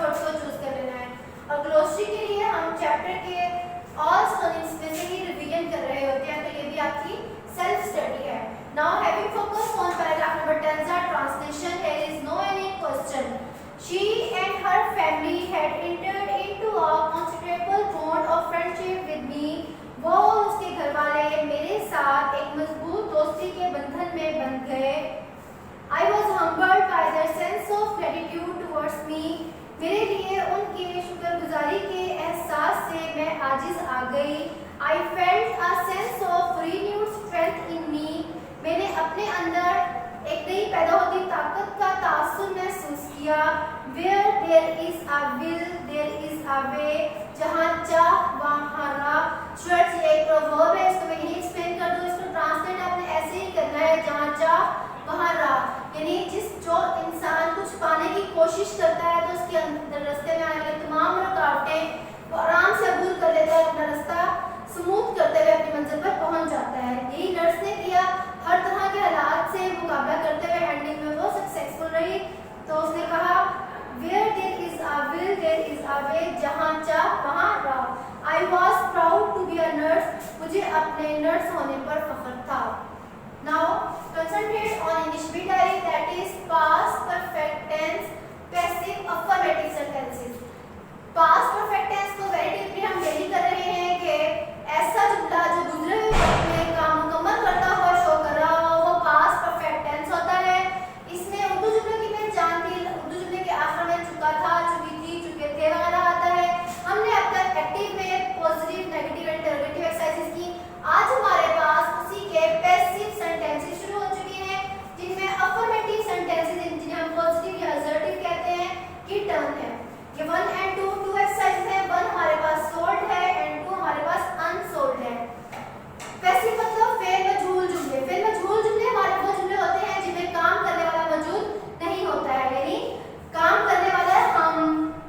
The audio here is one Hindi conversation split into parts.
वर्ड्स को चूज कर लेना है। और ग्लोसरी के लिए हम चैप्टर के ऑल सिनोनिम्स में से ही रिवीजन कर रहे होते हैं, तो ये भी आपकी सेल्फ स्टडी है। Now having focus on paragraph number 10 the translation, there is no any question. She and her family had entered into a considerable bond of friendship with me. वो और उसके घर वाले मेरे साथ एक मजबूत दोस्ती के बंधन में बंध गए। I was humbled by their sense of gratitude towards me. मेरे लिए उनके शुक्रगुजारी के एहसास से मैं आजिज आ गई। I felt a sense of renewed strength in me. मैंने अपने अंदर एक नई पैदा होती ताकत का तासुर महसूस किया। Where there is a will, there is a way. जहाँ चाह वहाँ राह। स्टूडेंट्स ये एक प्रोवर्ब है, इसको मैं यही एक्सप्लेन कर दूँ। इसको ट्रांसलेट आपने ऐसे ही करना है, जहाँ चाह वहाँ राह। यानी जो इंसान कुछ पाने की कोशिश करता है तो उसके अंदर रास्ते में आने वाली तमाम रुकावटें वो आराम से अबूर कर लेता है, अपना रास्ता स्मूथ करते हुए अपनी मंजिल पर पहुंच जाता है। यही नर्स ने किया, हर तरह के हालात से मुकाबला करते हुए एंडिंग में वो सक्सेसफुल रही। तो उसने कहा Where there is a will, there is a way. जहाँ चाह वहाँ राह। I was proud to be a nurse. मुझे अपने नर्स होने पर फख्र था। Now concentrate on English B diary, that is past perfect tense, passive affirmative sentences. Past perfect tense को very deeply हम डेली कर रहे हैं कि ऐसा जुमला जो गुजरे हुए वक्त में काम मुकम्मल करता हुआ शो कर रहा हो वो past perfect tense होता है। इसमें उर्दू जुमले की पहचान थी, उर्दू जुमले के आखिर में चुका था, चुकी थी, चुके थे वगैरह आता है। हमने अब तक एक्टिव में पॉजिटिव, नेगेटिव, इंटरोगेटिव एक्सरसाइजेस की। आज हमारे पास उसी के पैसिव सेंटेंसेस शुरू हो चुके हैं, जिनमें अफर्मेटिव सेंटेंसेस, जिन्हें हम पॉजिटिव या असर्टिव कहते हैं, की टर्न है। ये 1 and 2 एक्सरसाइज है। 1 हमारे पास सोल्ड है एंड 2 हमारे पास अनसोल्ड है। पैसिव मतलब फेल मजहूल जुमले। फेल मजहूल जुमले हमारे वो जुमले होते हैं जिनमें काम करने वाला मौजूद नहीं होता है, यानी काम करने वाला हम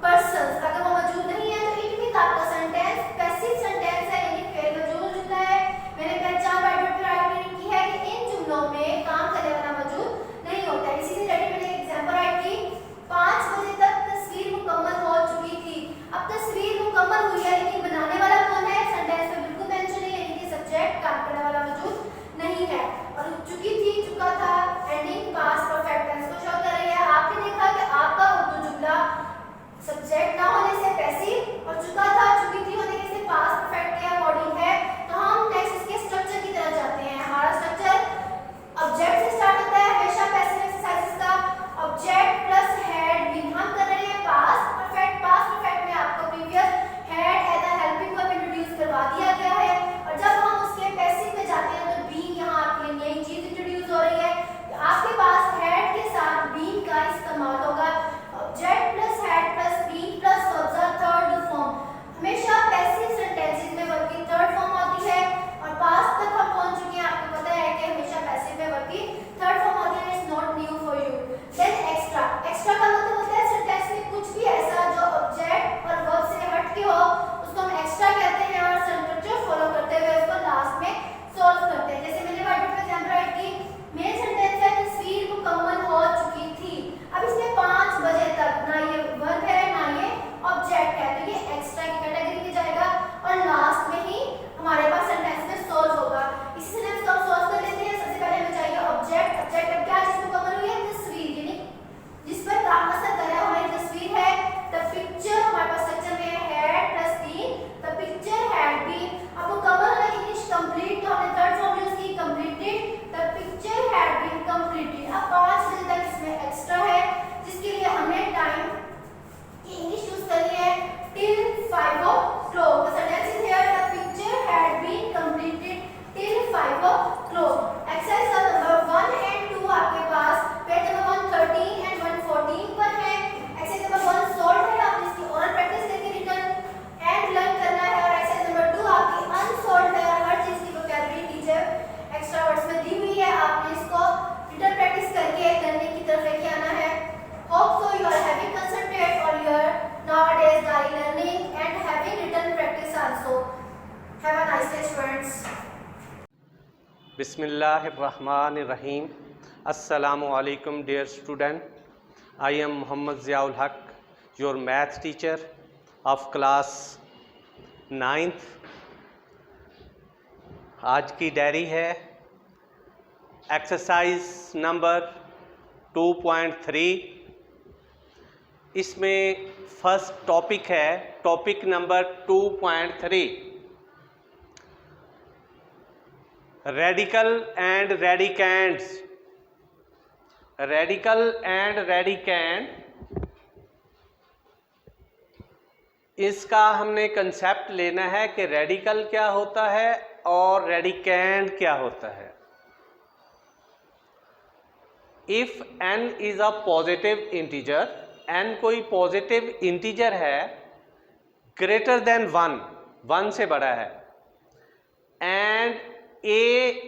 पर्सन अगर वो मौजूद नहीं है तो इट मींस आपका सेंटेंस पैसिव सेंटेंस है, यानी फेल मजहूल जुमला है। मैंने पहचान व्हाइट बोर्ड पर राइट की है कि इन जुमलों में काम करने वाला मौजूद नहीं होता है। इसी से रेडी मैंने एग्जांपल राइट की। 5 बजे तक तस्वीर मुकम्मल हो चुकी थी। अब तस्वीर मुकम्मल हुई है, लेकिन बनाने वाला कौन है? सेंटेंस में बिल्कुल मेंशन नहीं है, यानी कि सब्जेक्ट काम करने वाला मौजूद नहीं है। और चुकी थी, चुका था, एंडिंग पास्ट परफेक्ट टेंस को शो कर रही है। आपने देखा कि आपका उर्दू जुमला सब्जेक्ट ना होने से पैसिव और चुका था, चुकी थी होने से पास्ट परफेक्ट के अकॉर्डिंग है। तो हम नेक्स्ट इसके स्ट्रक्चर की तरफ जाते हैं। हमारा स्ट्रक्चर ऑब्जेक्ट से स्टार्ट होता है हमेशा पैसिव एक्सरसाइजेस का। ऑब्जेक्ट प्लस हैड बीन हम कर रहे हैं पास्ट परफेक्ट। पास्ट परफेक्ट में आपको previous had as a helping verb introduce करवा दिया गया है, और जब हम उसके पैसिव में जाते हैं तो बीन यहाँ आपके लिए नई चीज इंट्रोड्यूस हो रही है। आपके पास हैड के साथ बीन का इस्तेमाल होगा। Object plus had plus been plus verb का थर्ड फॉर्म। हमेशा पैसिव सेंटेंसेस में वर्ब की थर्ड फॉर्म होती है, और पास्ट तक हम पहुंच चुके हैं। आपको पता है कि हमेशा पैसिव में वर्ब की थर्ड फॉर्म होती है। It's not new for you. Then extra. Extra का मतलब होता है सेंटेंस में कुछ भी ऐसा जो ऑब्जेक्ट और वर्ब से हट के हो, उसको हम एक्स्ट्रा कहते हैं, और स्ट्रक्चर फॉलो करते हुए उसको लास्ट में सॉल्व करते हैं। जैसे मैंने व्हाइट बोर्ड पे एग्जांपल राइट की। मेन सेंटेंस है तस्वीर मुकम्मल हो चुकी थी। अब इसमें 5 बजे तक ना ये वर्ब है ना ये ऑब्जेक्ट है, तो ये एक्स्ट्रा की कैटेगरी में जाएगा, और लास्ट में ही हमारे पास सेंटेंस में सॉल्व होगा। इसी सेंटेंस को हम सॉल्व कर लेते हैं। सबसे पहले हमें चाहिए ऑब्जेक्ट। ऑब्जेक्ट अब क्या चीज मुकम्मल हुई है? तस्वीर, यानी जिस पर काम असर कर रहा है हमारी तस्वीर है। द पिक्चर हमारे पास स्ट्रक्चर में had plus been, the picture had been. अब मुकम्मल होना इंग्लिश कंप्लीट, तो हमने थर्ड फॉर्म यूज की completed. The picture had been completed. अब 5 बजे तक इसमें एक्स्ट्रा है, जिसके लिए हमने टाइम की इंग्लिश यूज करी है till 5 o'clock। The sentence is here, the picture had been completed till 5 o'clock। Exercise number 1 and 2 आपके पास पेज नंबर 113 and 114 पर है। एक्सरसाइज नंबर 1 सॉल्व है, आपने इसकी ओरल प्रैक्टिस करके रिटन एंड लर्न करना है। और एक्सरसाइज नंबर 2 आपकी अनसॉल्व है, और हर चीज की वोकैबुलरी टीचर एक्स्ट्रा वर्ड्स में दी हुई है। आपने इसको रिटन प्रैक्टिस करके करने की तरफ लेके आना है। Hope so you are having concentrate on your nowadays daily learning and having written practice also. Have a nice day students. Bismillahirrahmanirrahim. Assalamu alaikum dear student. I am Muhammad Ziaul Haq, your math teacher of class 9th। आज की डायरी है एक्सरसाइज नंबर 2.3। इसमें फर्स्ट टॉपिक है topic number 2.3, radical and radicands. Radical and radicand, इसका हमने कंसेप्ट लेना है कि रेडिकल क्या होता है और रेडिकेंड क्या होता है। If n is a positive integer, n कोई पॉजिटिव इंटीजर है ग्रेटर देन 1 से बड़ा है, and a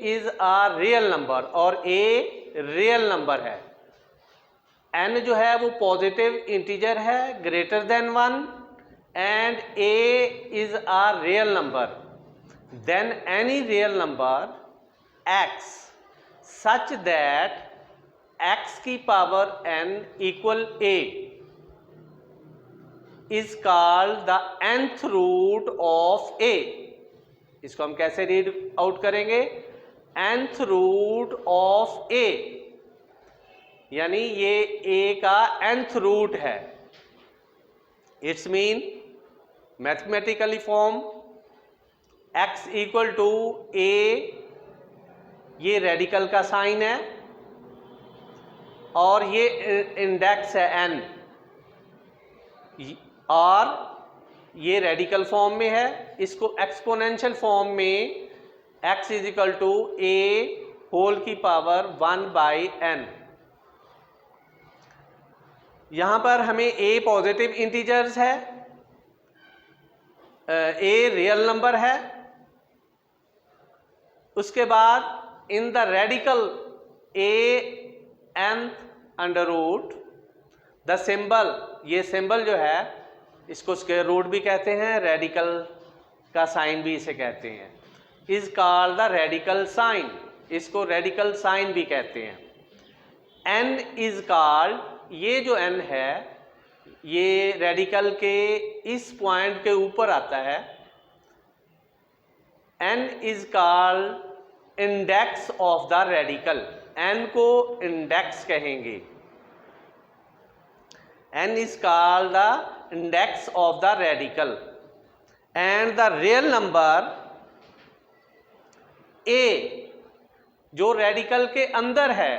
is a real number, और a रियल नंबर है। n जो है वो पॉजिटिव इंटीजर है greater than 1 and a is a real number, then any real number x such that x की power n equal a is called the nth root of a। इसको हम कैसे रीड आउट करेंगे? nth root of a, यानी ये a का nth रूट है। It's mean mathematically form x equal to a, ये रेडिकल का साइन है और ये इंडेक्स है n, और ये रेडिकल फॉर्म में है। इसको एक्सपोनेंशियल फॉर्म में x is equal to a whole की पावर 1/n। यहां पर हमें a पॉजिटिव इंटीजर्स है, a रियल नंबर है। उसके बाद in the radical a nth under root, the symbol, ये सिंबल जो है इसको स्क्वायर रूट भी कहते हैं, रेडिकल का साइन भी इसे कहते हैं, is called the radical sign, इसको रेडिकल साइन भी कहते हैं। n इज कॉल्ड, ये जो n है ये रेडिकल के इस पॉइंट के ऊपर आता है। n is called index of the radical, n को इंडेक्स कहेंगे। n is called the index of the radical, and the real number a जो रेडिकल के अंदर है,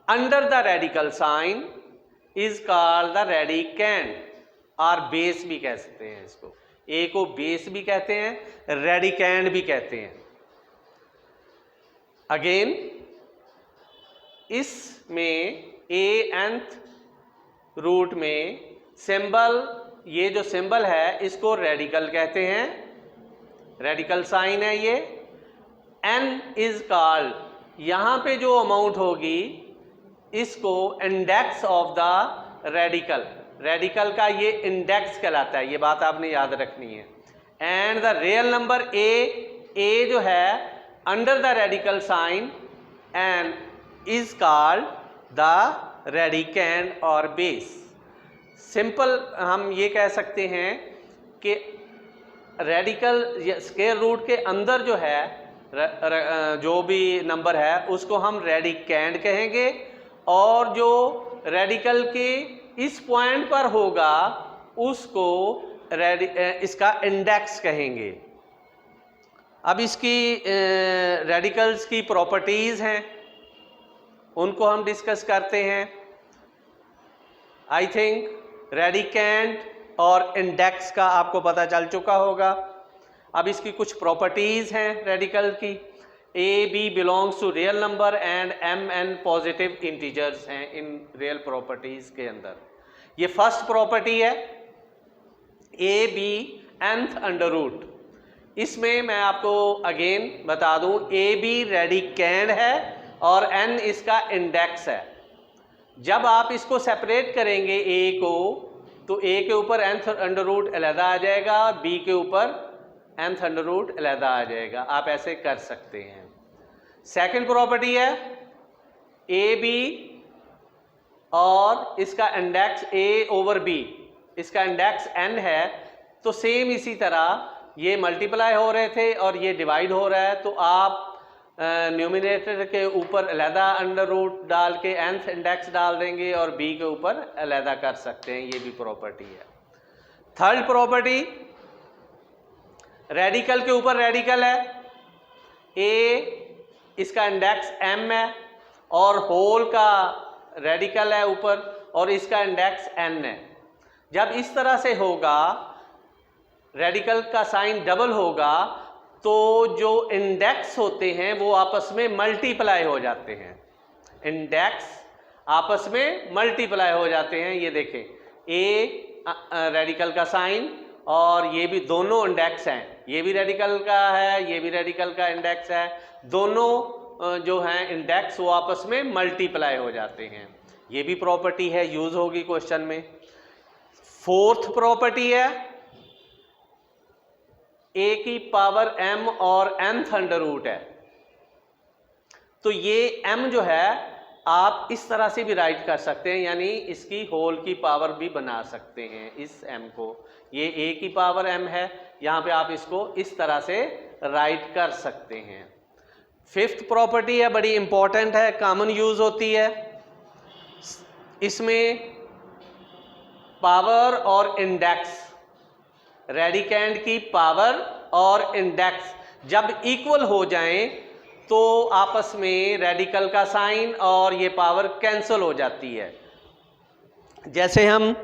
under the radical sign, is called the radicand, और बेस भी कह सकते हैं इसको। a को बेस भी कहते हैं, रेडिकेंड भी कहते हैं। अगेन इसमें a nth रूट में सिंबल, ये जो सिंबल है इसको रेडिकल कहते हैं, रेडिकल साइन है ये। n इज कॉल्ड, यहां पे जो अमाउंट होगी इसको index of the radical, radical का ये इंडेक्स कहलाता है, ये बात आपने याद रखनी है। And the real number a जो है under the radical sign and is called the radicand और बेस। सिंपल हम ये कह सकते हैं कि रेडिकल स्क्वायर रूट के अंदर जो है जो भी नंबर है उसको हम रेडिकेंड कहेंगे, और जो रेडिकल के इस पॉइंट पर होगा उसको इसका इंडेक्स कहेंगे। अब इसकी रेडिकल्स की प्रॉपर्टीज हैं, उनको हम डिस्कस करते हैं। आई थिंक रेडिकेंड और इंडेक्स का आपको पता चल चुका होगा। अब इसकी कुछ प्रॉपर्टीज हैं रेडिकल की। a b belongs to real number and m n positive integers हैं इन रियल प्रॉपर्टीज के अंदर। ये फर्स्ट प्रॉपर्टी है a b nth under root. इसमें मैं आपको अगेन बता दूं a b रेडिकेंड है और n इसका इंडेक्स है। जब आप इसको सेपरेट करेंगे a को, तो a के ऊपर nth अंडर रूट अलहदा आ जाएगा, b के ऊपर nth अंडर रूट अलहदा आ जाएगा। आप ऐसे कर सकते हैं। सेकंड प्रॉपर्टी है ए बी और इसका इंडेक्स a ओवर b, इसका इंडेक्स n है, तो सेम इसी तरह ये मल्टीप्लाई हो रहे थे और ये डिवाइड हो रहा है, तो आप न्यूमिनेटर के ऊपर अलहदा अंडर रूट डाल के nth इंडेक्स डाल देंगे और b के ऊपर अलहदा कर सकते हैं। ये भी प्रॉपर्टी है। थर्ड प्रॉपर्टी, रेडिकल के ऊपर रेडिकल है, a इसका इंडेक्स m है और होल का रेडिकल है ऊपर और इसका इंडेक्स n है। जब इस तरह से होगा, रेडिकल का साइन डबल होगा, तो जो इंडेक्स होते हैं वो आपस में मल्टीप्लाई हो जाते हैं। इंडेक्स आपस में मल्टीप्लाई हो जाते हैं। ये देखें, a रेडिकल का साइन और ये भी दोनों इंडेक्स हैं, ये भी रेडिकल का है, ये भी रेडिकल का इंडेक्स है, दोनों जो हैं इंडेक्स वो आपस में मल्टीप्लाई हो जाते हैं। ये भी प्रॉपर्टी है, यूज होगी क्वेश्चन में। फोर्थ प्रॉपर्टी है, a की पावर m और nth अंडर रूट है, तो ये m जो है आप इस तरह से भी राइट कर सकते हैं, यानी इसकी होल की पावर भी बना सकते हैं इस m को। ये a की पावर m है, यहाँ पे आप इसको इस तरह से राइट कर सकते हैं। फिफ्थ प्रॉपर्टी है, बड़ी इंपॉर्टेंट है, कॉमन यूज होती है। इसमें पावर और इंडेक्स, रेडिकैंड की पावर और इंडेक्स जब इक्वल हो जाएं तो आपस में रेडिकल का साइन और ये पावर कैंसिल हो जाती है। जैसे हम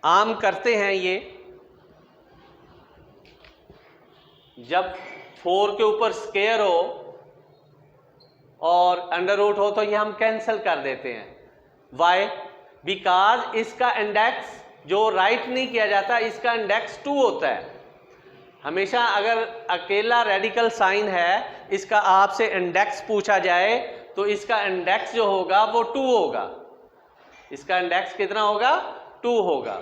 आम करते हैं, ये जब 4 के ऊपर स्क्वायर हो और अंडर रूट हो तो ये हम कैंसिल कर देते हैं। वाई? बिकॉज इसका इंडेक्स जो राइट नहीं किया जाता, इसका इंडेक्स 2 होता है। हमेशा अगर अकेला रेडिकल साइन है, इसका आपसे इंडेक्स पूछा जाए तो इसका इंडेक्स जो होगा वो 2 होगा। इसका इंडेक्स कितना होगा? 2 होगा।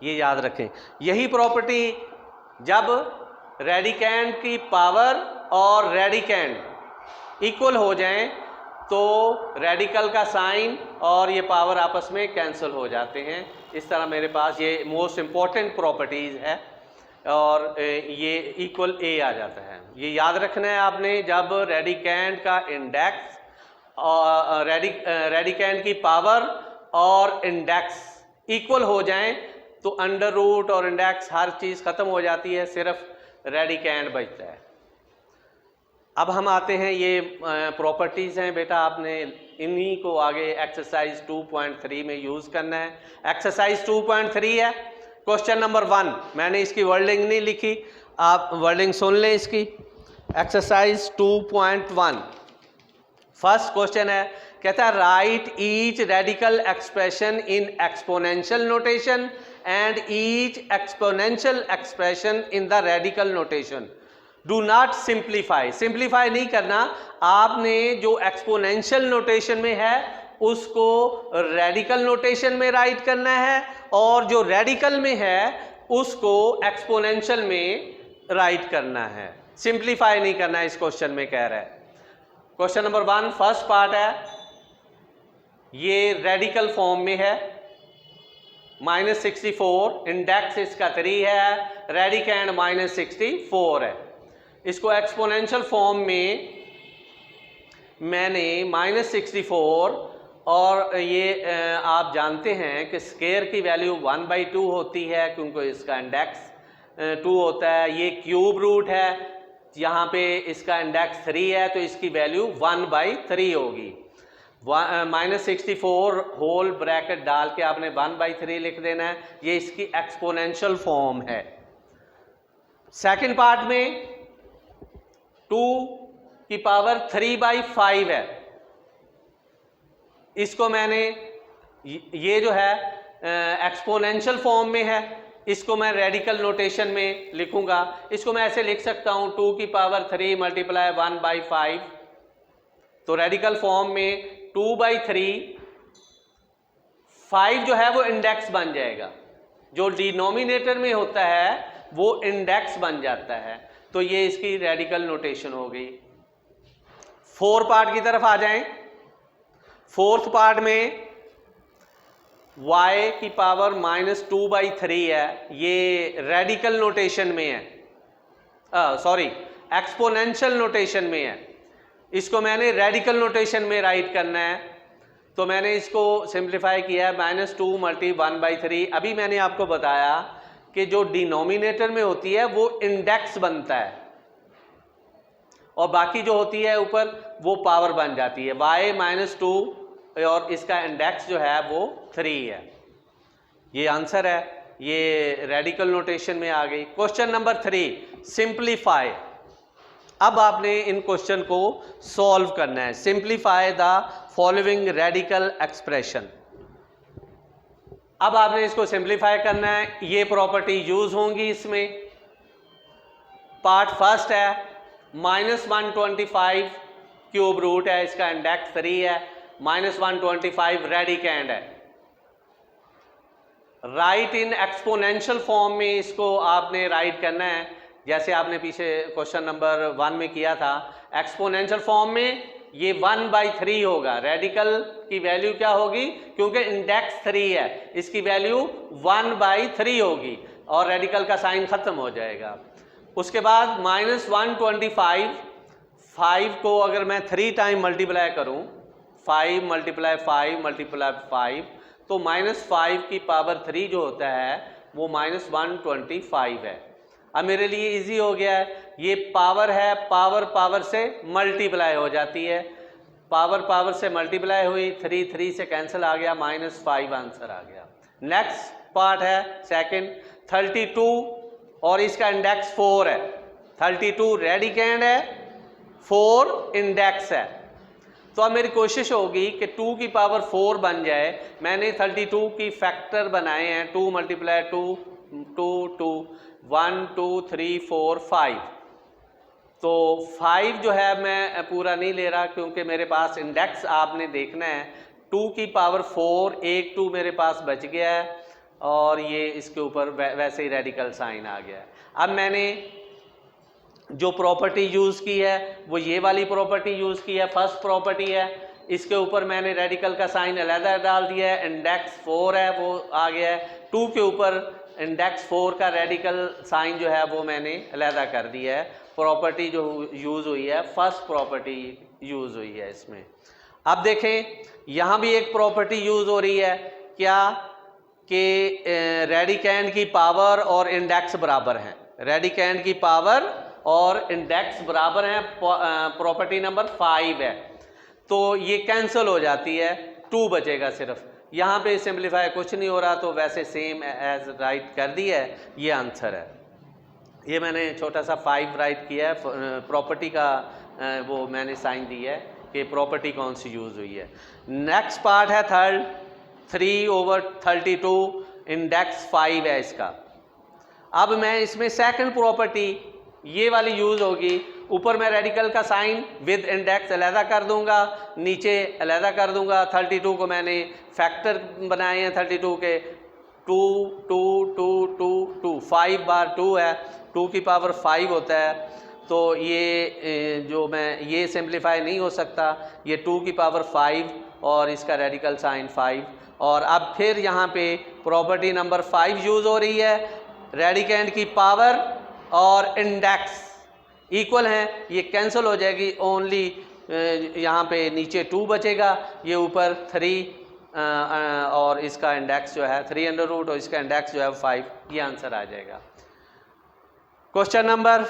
ये याद रखें। यही प्रॉपर्टी जब रेडिकैंड की पावर और रेडिकैंड इक्वल हो जाएं तो रेडिकल का साइन और ये पावर आपस में कैंसिल हो जाते हैं। इस तरह मेरे पास ये मोस्ट इंपॉर्टेंट प्रॉपर्टीज है और ये इक्वल ए आ जाता है। ये याद रखना है आपने, जब रेडिकैंड का इंडेक्स और रेडिकैंड की पावर और इंडेक्स इक्वल हो जाएं तो अंडर रूट और इंडेक्स हर चीज़ ख़त्म हो जाती है, सिर्फ रेडिकैंड बचता है। अब हम आते हैं, ये प्रॉपर्टीज़ हैं बेटा, आपने इन्हीं को आगे एक्सरसाइज 2.3 में यूज़ करना है। एक्सरसाइज 2.3 है, क्वेश्चन नंबर 1। मैंने इसकी वर्डिंग नहीं लिखी, आप वर्डिंग सुन लें इसकी। एक्सरसाइज 2.1 फर्स्ट क्वेश्चन है, कहता है right each radical expression in exponential notation and each exponential expression in the radical notation. Do not simplify. Simplify नहीं करना, आपने जो एक्सपोनेंशियल नोटेशन में है उसको रेडिकल नोटेशन में राइट करना है और जो रेडिकल में है उसको एक्सपोनेंशियल में राइट करना है। सिंप्लीफाई नहीं करना, इस क्वेश्चन में कह रहा है। क्वेश्चन नंबर 1 फर्स्ट पार्ट है, ये रेडिकल फॉर्म में है, -64, इंडेक्स इसका 3 है, रेडिकैंड -64 है। इसको एक्सपोनेंशियल फॉर्म में मैंने -64 और ये आप जानते हैं कि स्क्वायर की वैल्यू 1/2 होती है क्योंकि इसका इंडेक्स 2 होता है। ये क्यूब रूट है, यहाँ पे इसका इंडेक्स 3 है तो इसकी वैल्यू 1/3 होगी। -64 होल ब्रैकेट डाल के आपने 1/3 लिख देना है। ये इसकी एक्सपोनेंशियल फॉर्म है। सेकंड पार्ट में 2 की पावर 3/5 है, इसको मैंने, ये जो है एक्सपोनेंशियल फॉर्म में है, इसको मैं रेडिकल नोटेशन में लिखूंगा। इसको मैं ऐसे लिख सकता हूं 2 की पावर 3 × 1/5। तो रेडिकल फॉर्म में 2/3, 5 जो है वो इंडेक्स बन जाएगा, जो डिनोमिनेटर में होता है वो इंडेक्स बन जाता है। तो ये इसकी रेडिकल नोटेशन हो गई। 4 पार्ट की तरफ आ जाएं। फोर्थ पार्ट में y की पावर -2/3 है, ये रेडिकल नोटेशन में है, सॉरी एक्सपोनेंशियल नोटेशन में है। इसको मैंने रेडिकल नोटेशन में राइट करना है, तो मैंने इसको सिंप्लीफाई किया है -2 × 1/3। अभी मैंने आपको बताया कि जो डिनोमिनेटर में होती है वो इंडेक्स बनता है और बाकी जो होती है ऊपर वो पावर बन जाती है। y -2 और इसका इंडेक्स जो है वो 3 है। ये आंसर है, ये रेडिकल नोटेशन में आ गई। Question number 3, simplify. अब आपने इन क्वेश्चन को सॉल्व करना है। Simplify the following radical expression. अब आपने इसको सिंप्लीफाई करना है, ये प्रॉपर्टी यूज होंगी इसमें। पार्ट फर्स्ट है -125 क्यूब रूट है, इसका इंडेक्स 3 है, -125 रेडिकैंड है। राइट इन एक्सपोनेंशियल फॉर्म में इसको आपने राइट करना है, जैसे आपने पीछे क्वेश्चन नंबर 1 में किया था। एक्सपोनेंशियल फॉर्म में ये 1/3 होगा। रेडिकल की वैल्यू क्या होगी, क्योंकि इंडेक्स 3 है, इसकी वैल्यू 1/3 होगी और रेडिकल का साइन खत्म हो जाएगा। उसके बाद -125, 5 को अगर मैं 3 टाइम मल्टीप्लाई करूं, 5 × 5 × 5, तो -5 की पावर 3 जो होता है वो -125 है। अब मेरे लिए इजी हो गया है, ये पावर है, पावर पावर से मल्टीप्लाई हो जाती है, पावर पावर से मल्टीप्लाई हुई, 3 से कैंसिल आ गया, -5 आंसर आ गया। नेक्स्ट पार्ट है सेकंड, 32 और इसका इंडेक्स 4 है। 32 रेडिकैंड है, 4 इंडेक्स है। तो अब मेरी कोशिश होगी कि 2 की पावर 4 बन जाए। मैंने 32 की फैक्टर बनाए हैं, 2 × 2 2 2 1 2 3 4 5। तो 5 जो है मैं पूरा नहीं ले रहा, क्योंकि मेरे पास इंडेक्स आपने देखना है। 2 की पावर 4, 1 2 मेरे पास बच गया है और ये इसके ऊपर वैसे ही रेडिकल साइन आ गया है। अब मैंने जो प्रॉपर्टी यूज़ की है वो ये वाली प्रॉपर्टी यूज़ की है, फर्स्ट प्रॉपर्टी है। इसके ऊपर मैंने रेडिकल का साइन अलहदा डाल दिया है, इंडेक्स 4 है वो आ गया है। 2 के ऊपर इंडेक्स 4 का रेडिकल साइन जो है वो मैंने अलहदा कर दिया है। प्रॉपर्टी जो यूज़ हुई है, फर्स्ट प्रॉपर्टी यूज़ हुई है इसमें। अब देखें यहाँ भी एक प्रॉपर्टी यूज़ हो रही है, क्या कि रेडिकैंड की पावर और इंडेक्स बराबर हैं। रेडिकैंड की पावर और इंडेक्स बराबर हैं, प्रॉपर्टी नंबर 5 है, तो ये कैंसिल हो जाती है, 2 बचेगा सिर्फ। यहाँ पे सिंप्लीफाई कुछ नहीं हो रहा, तो वैसे सेम एज राइट कर दिया है, ये आंसर है। ये मैंने छोटा सा 5 राइट किया है, प्रॉपर्टी का वो मैंने साइन दिया है कि प्रॉपर्टी कौन सी यूज़ हुई है। नेक्स्ट पार्ट है थर्ड, 3/32 इंडेक्स 5 है इसका। अब मैं इसमें सेकंड प्रॉपर्टी ये वाली यूज़ होगी। ऊपर मैं रेडिकल का साइन विद इंडेक्स अलहदा कर दूंगा, नीचे अलहदा कर दूंगा। 32 को मैंने फैक्टर बनाए हैं 32 के, 2 2 2 2 2 5 बार 2 है, 2 की पावर 5 होता है। तो ये जो मैं ये सिंप्लीफाई नहीं हो सकता, ये 2 की पावर 5 और इसका रेडिकल साइन 5। और अब फिर यहाँ पे प्रॉपर्टी नंबर 5 यूज़ हो रही है, रेडिकैंड की पावर और इंडेक्स इक्वल हैं, ये कैंसिल हो जाएगी, ओनली यहाँ पे नीचे 2 बचेगा, ये ऊपर 3 और इसका इंडेक्स जो है 3√, और इसका इंडेक्स जो है 5, ये आंसर आ जाएगा। क्वेश्चन नंबर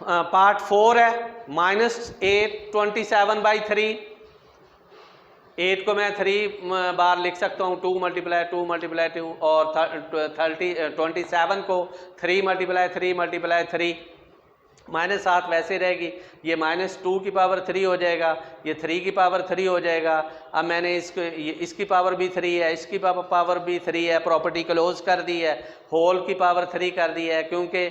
पार्ट 4 है, -8 27/3। 8 को मैं 3 बार लिख सकता हूँ, 2 × 2 × 2 और 27 को 3 × 3 × 3, -7 वैसे रहेगी, ये -2 की पावर 3 हो जाएगा, ये 3 की पावर 3 हो जाएगा। अब मैंने इसकी पावर भी 3 है, इसकी पावर भी 3 है, प्रॉपर्टी क्लोज कर दी है, होल की पावर 3 कर दी है, क्योंकि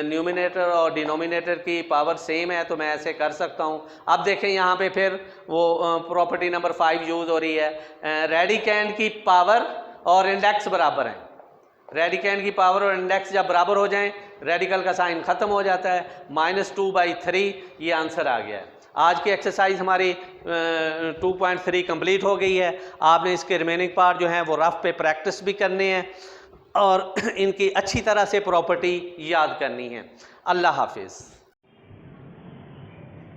न्यूमिनेटर और डिनोमिनेटर की पावर सेम है, तो मैं ऐसे कर सकता हूँ। अब देखें यहाँ पे फिर वो प्रॉपर्टी नंबर 5 यूज़ हो रही है, रेडिकैंड की पावर और इंडेक्स बराबर हैं। रेडिकैंड की पावर और इंडेक्स जब बराबर हो जाएं, रेडिकल का साइन ख़त्म हो जाता है, -2/3 ये आंसर आ गया है। आज की एक्सरसाइज हमारी 2.3 कंप्लीट हो गई है। आपने इसके रिमेनिंग पार्ट जो हैं वो रफ पे प्रैक्टिस भी करने हैं और इनकी अच्छी तरह से प्रॉपर्टी याद करनी है। अल्लाह हाफिज़।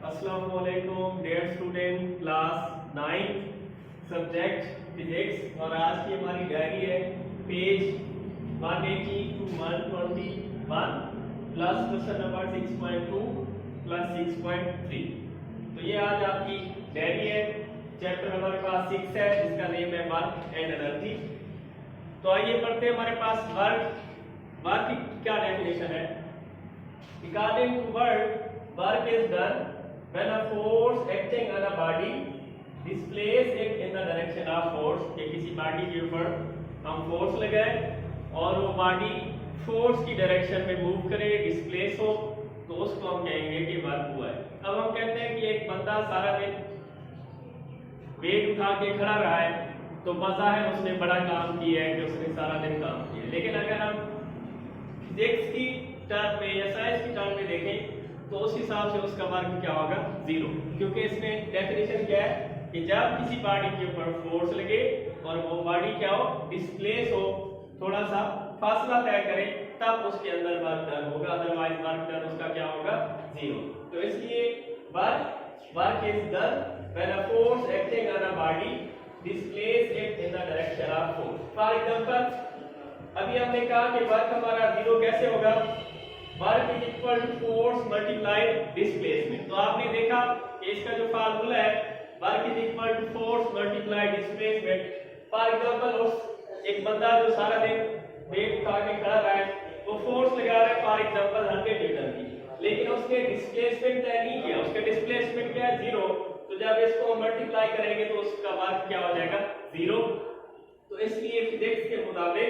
अस्सलाम वालेकुम dear student, class 9 subject physics, और आज की हमारी डायरी है page 180 to 121 plus question number 6.2 plus 6.3। तो ये आज आपकी डायरी है। चैप्टर हमारे पास 6 है जिसका नेम है वर्क एंड एनर्जी। तो आइए पढ़ते हैं। हमारे पास वर्क की क्या डेफिनेशन है। According to work is done when a force acting on a body displaces it in the direction of force। कि किसी बॉडी के ऊपर हम फोर्स लगाए और वो बॉडी फोर्स की डायरेक्शन में मूव करे, डिस्प्लेस हो, तो उसको हम कहेंगे कि वर्क हुआ है। अब हम कहते हैं कि एक बंदा सारा दिन वेट उठा के खड़ा रहा है, तो मजा है उसने बड़ा काम किया है कि उसने सारा दिन काम किया। लेकिन अगर हम फिजिक्स की टर्म में या साइंस की टर्म में देखें तो उस हिसाब से उसका वर्क क्या होगा, जीरो। क्योंकि इसमें डेफिनेशन क्या है कि जब किसी बॉडी के ऊपर फोर्स लगे और वो बॉडी क्या हो, डिस्प्लेस हो, थोड़ा सा फासला तय करे, तब उसके अंदर वर्क डन होगा, अदरवाइज वर्क डन उसका क्या होगा, जीरो। तो इसलिए work is done when a force acting on a body displace it in the direction of force. For example, अभी हमने कहा कि वर्क हमारा जीरो कैसे होगा, work is equal to force multiplied displacement. तो आपने देखा कि इसका जो फार्मूला है work is equal to force multiplied displacement. For example, एक बंदा जो सारा दिन वेट उठा के खड़ा रहा है, वो फोर्स लगा रहा है फॉर एग्जांपल 100 न्यूटन की, लेकिन उसने डिस्प्लेसमेंट तय नहीं किया, उसका डिस्प्लेसमेंट क्या है, जीरो। तो जब इसको मल्टीप्लाई करेंगे तो उसका वर्क क्या हो जाएगा, जीरो। तो इसलिए फिजिक्स के मुताबिक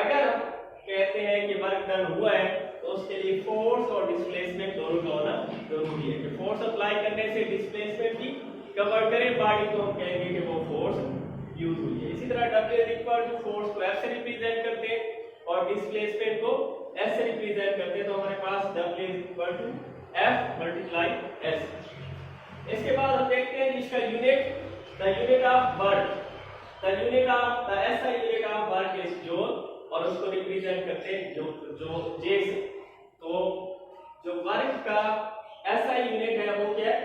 अगर हम कहते हैं कि वर्क डन हुआ है तो उसके लिए फोर्स और डिस्प्लेसमेंट दोनों का होना जरूरी है। कि फोर्स अप्लाई करने से डिस्प्लेसमेंट भी कवर करे बॉडी, तो हम कहेंगे कि वो फोर्स यूज हुई है। इसी तरह W is equal to force को F से रिप्रेजेंट करते हैं और डिस्प्लेसमेंट को S से रिप्रेजेंट करते हैं। तो हमारे पास W is equal to F multiply S। इसके बाद हम देखते हैं इसका unit, the unit of work, the SI unit of work is joule, और उसको रिप्रेजेंट करते हैं जो J से। तो जो वर्क का SI यूनिट है वो क्या है,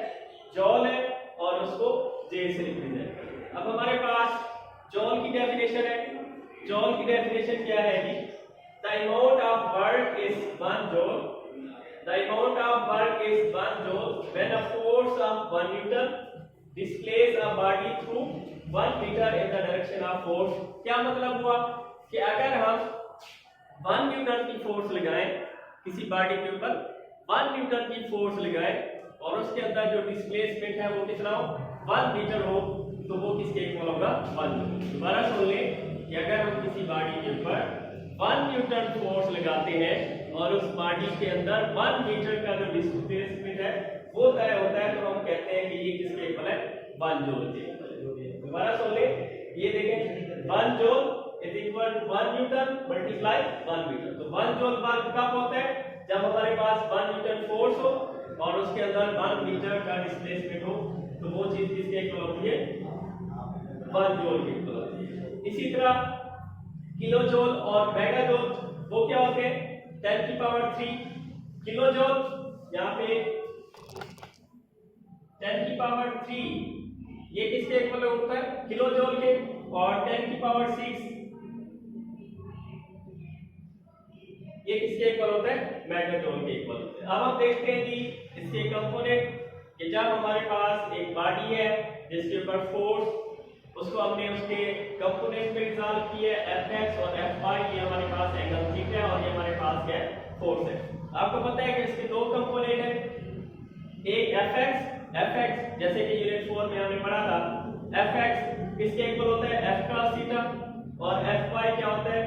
जूल है, और उसको J से रिप्रेजेंट करते हैं। अब हमारे पास जूल की डेफिनेशन है। जूल की डेफिनेशन क्या है जी, the amount of work is 1 joule, the amount of work is 1 joule when a force of 1 newton displace a body through 1 metre in the direction of force. क्या मतलब हुआ कि अगर हम 1 न्यूटन की फोर्स लगाएं किसी बॉडी के ऊपर, 1 न्यूटन की फोर्स लगाएं और उसके अंदर जो डिस्प्लेसमेंट है वो कितना हो, 1 मीटर हो, तो वो किसके इक्वल होगा, 1 जूल। दोबारा सुन लें कि अगर हम किसी बॉडी के ऊपर 1 न्यूटन फोर्स लगाते हैं और उस बॉडी के अंदर 1 मीटर का जो डिस्प्लेसमेंट है वो तय होता है, तो हम कहते हैं कि ये किसके इक्वल है, 1 जूल के। दोबारा सुन लें, ये देखें 1 joule is equal to 1 newton multiply 1 metre. तो 1 जूल वर्क कब होता है, जब हमारे पास 1 न्यूटन फोर्स हो और उसके अंदर 1 मीटर का डिस्प्लेसमेंट हो, तो वो चीज किसके इक्वल होती है, 1 जूल के इक्वल होती है। इसी तरह किलो जूल और मेगा जूल वो क्या होते हैं, 10 की पावर 3 किलो जूल, यहाँ पे 10 की पावर 3 ये किसके इक्वल होता है, किलो जूल के, और 10 की पावर 6 ये किसके इक्वल होता है, मेगा जूल के इक्वल होता है। अब हम देखते हैं जी इसके कंपोनेंट, कि जब हमारे पास एक बॉडी है जिसके ऊपर फोर्स, उसको हमने उसके कंपोनेंट में रिजॉल्व किया है, Fx और Fy, ये हमारे पास एंगल थीटा है और ये हमारे पास क्या है, फोर्स है। आपको पता है कि इसके दो कंपोनेंट हैं, एक Fx जैसे कि यूनिट 4 में हमने पढ़ा था, Fx किसके इक्वल होता है, F cos थीटा, और Fy क्या होता है,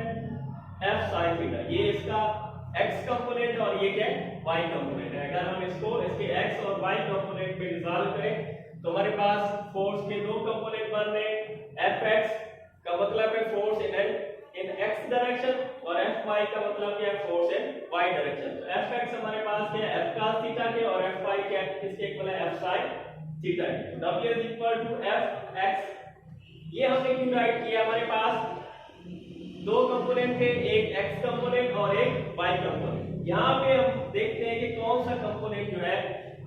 F sin थीटा। ये इसका x कंपोनेंट और ये क्या है, y कंपोनेंट है। अगर हम इसको इसके x और y कंपोनेंट में रिजॉल्व करें तो हमारे पास फोर्स के दो कंपोनेंट बन रहे हैं, Fx का मतलब है फोर्स इन x डायरेक्शन, और Fy का मतलब क्या है, फोर्स इन y डायरेक्शन। तो Fx हमारे पास क्या है, F cos थीटा के, और Fy क्या है, किसके इक्वल है, F sin थीटा है। W is equal to F x. ये हमने क्यों राइट किया, हमारे पास दो कंपोनेंट थे, एक x कंपोनेंट और एक y कंपोनेंट। यहाँ पे हम देखते हैं कि कौन सा कंपोनेंट जो है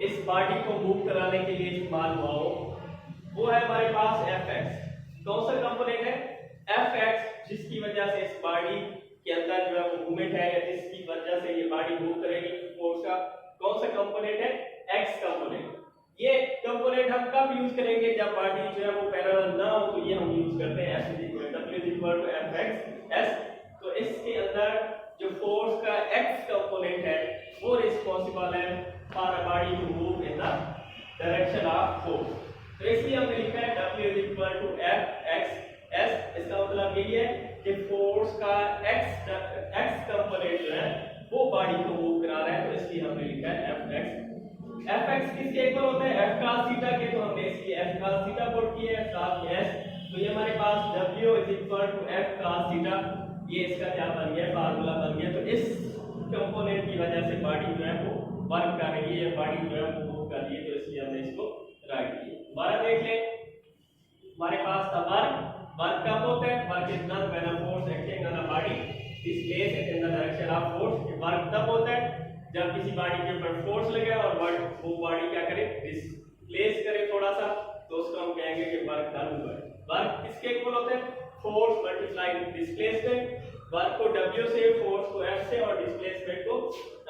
इस बॉडी को मूव कराने के लिए इस्तेमाल हुआ हो, वो है हमारे पास fx। कौन सा कंपोनेंट है fx, जिसकी वजह से इस बॉडी के अंदर जो है वो मूवमेंट है, या जिसकी वजह से ये बॉडी मूव करेगी फोर्स का कौन सा कंपोनेंट है x कंपोनेंट। ये कंपोनेंट हम कब यूज करेंगे, जब बॉडी जो है वो पैरेलल ना हो, तो ये हम यूज करते हैं f W = fx s। तो इसके अंदर जो फोर्स का x कंपोनेंट है वो रिस्पांसिबल है for a body to move in the direction of force. तो इसलिए हमने लिखा है W = fx s। इसका मतलब यही है कि फोर्स का x कंपोनेंट जो है वो बॉडी को मूव करा रहा है, तो इसलिए हमने लिखा है fx। fx किसके इक्वल होता है, f cos थीटा के, तो हमने इसलिए f cos थीटा पुट किया है साथ में s। तो ये हमारे पास W = f cos थीटा, ये इसका क्या बन गया, फार्मूला बन गया। तो इस कंपोनेंट की वजह से बॉडी जो है वो वर्क कर रही है, बॉडी जो है वो मूव कर रही है, तो इसलिए हमने इसको राइट किया। दोबारा देख लें, हमारे पास था वर्क कब होता है, work is done when a force acting on a body displace it in the direction of force. Work तब होता है जब किसी बॉडी के ऊपर फोर्स लगे और वो बॉडी क्या करे, डिस्प्लेस करे थोड़ा सा, तो उसको हम कहेंगे कि वर्क डन हुआ है। वर्क किसके इक्वल होता है, फोर्स मल्टीप्लाई डिस्प्लेसमेंट। वर्क को W से, फोर्स को F से और डिस्प्लेसमेंट को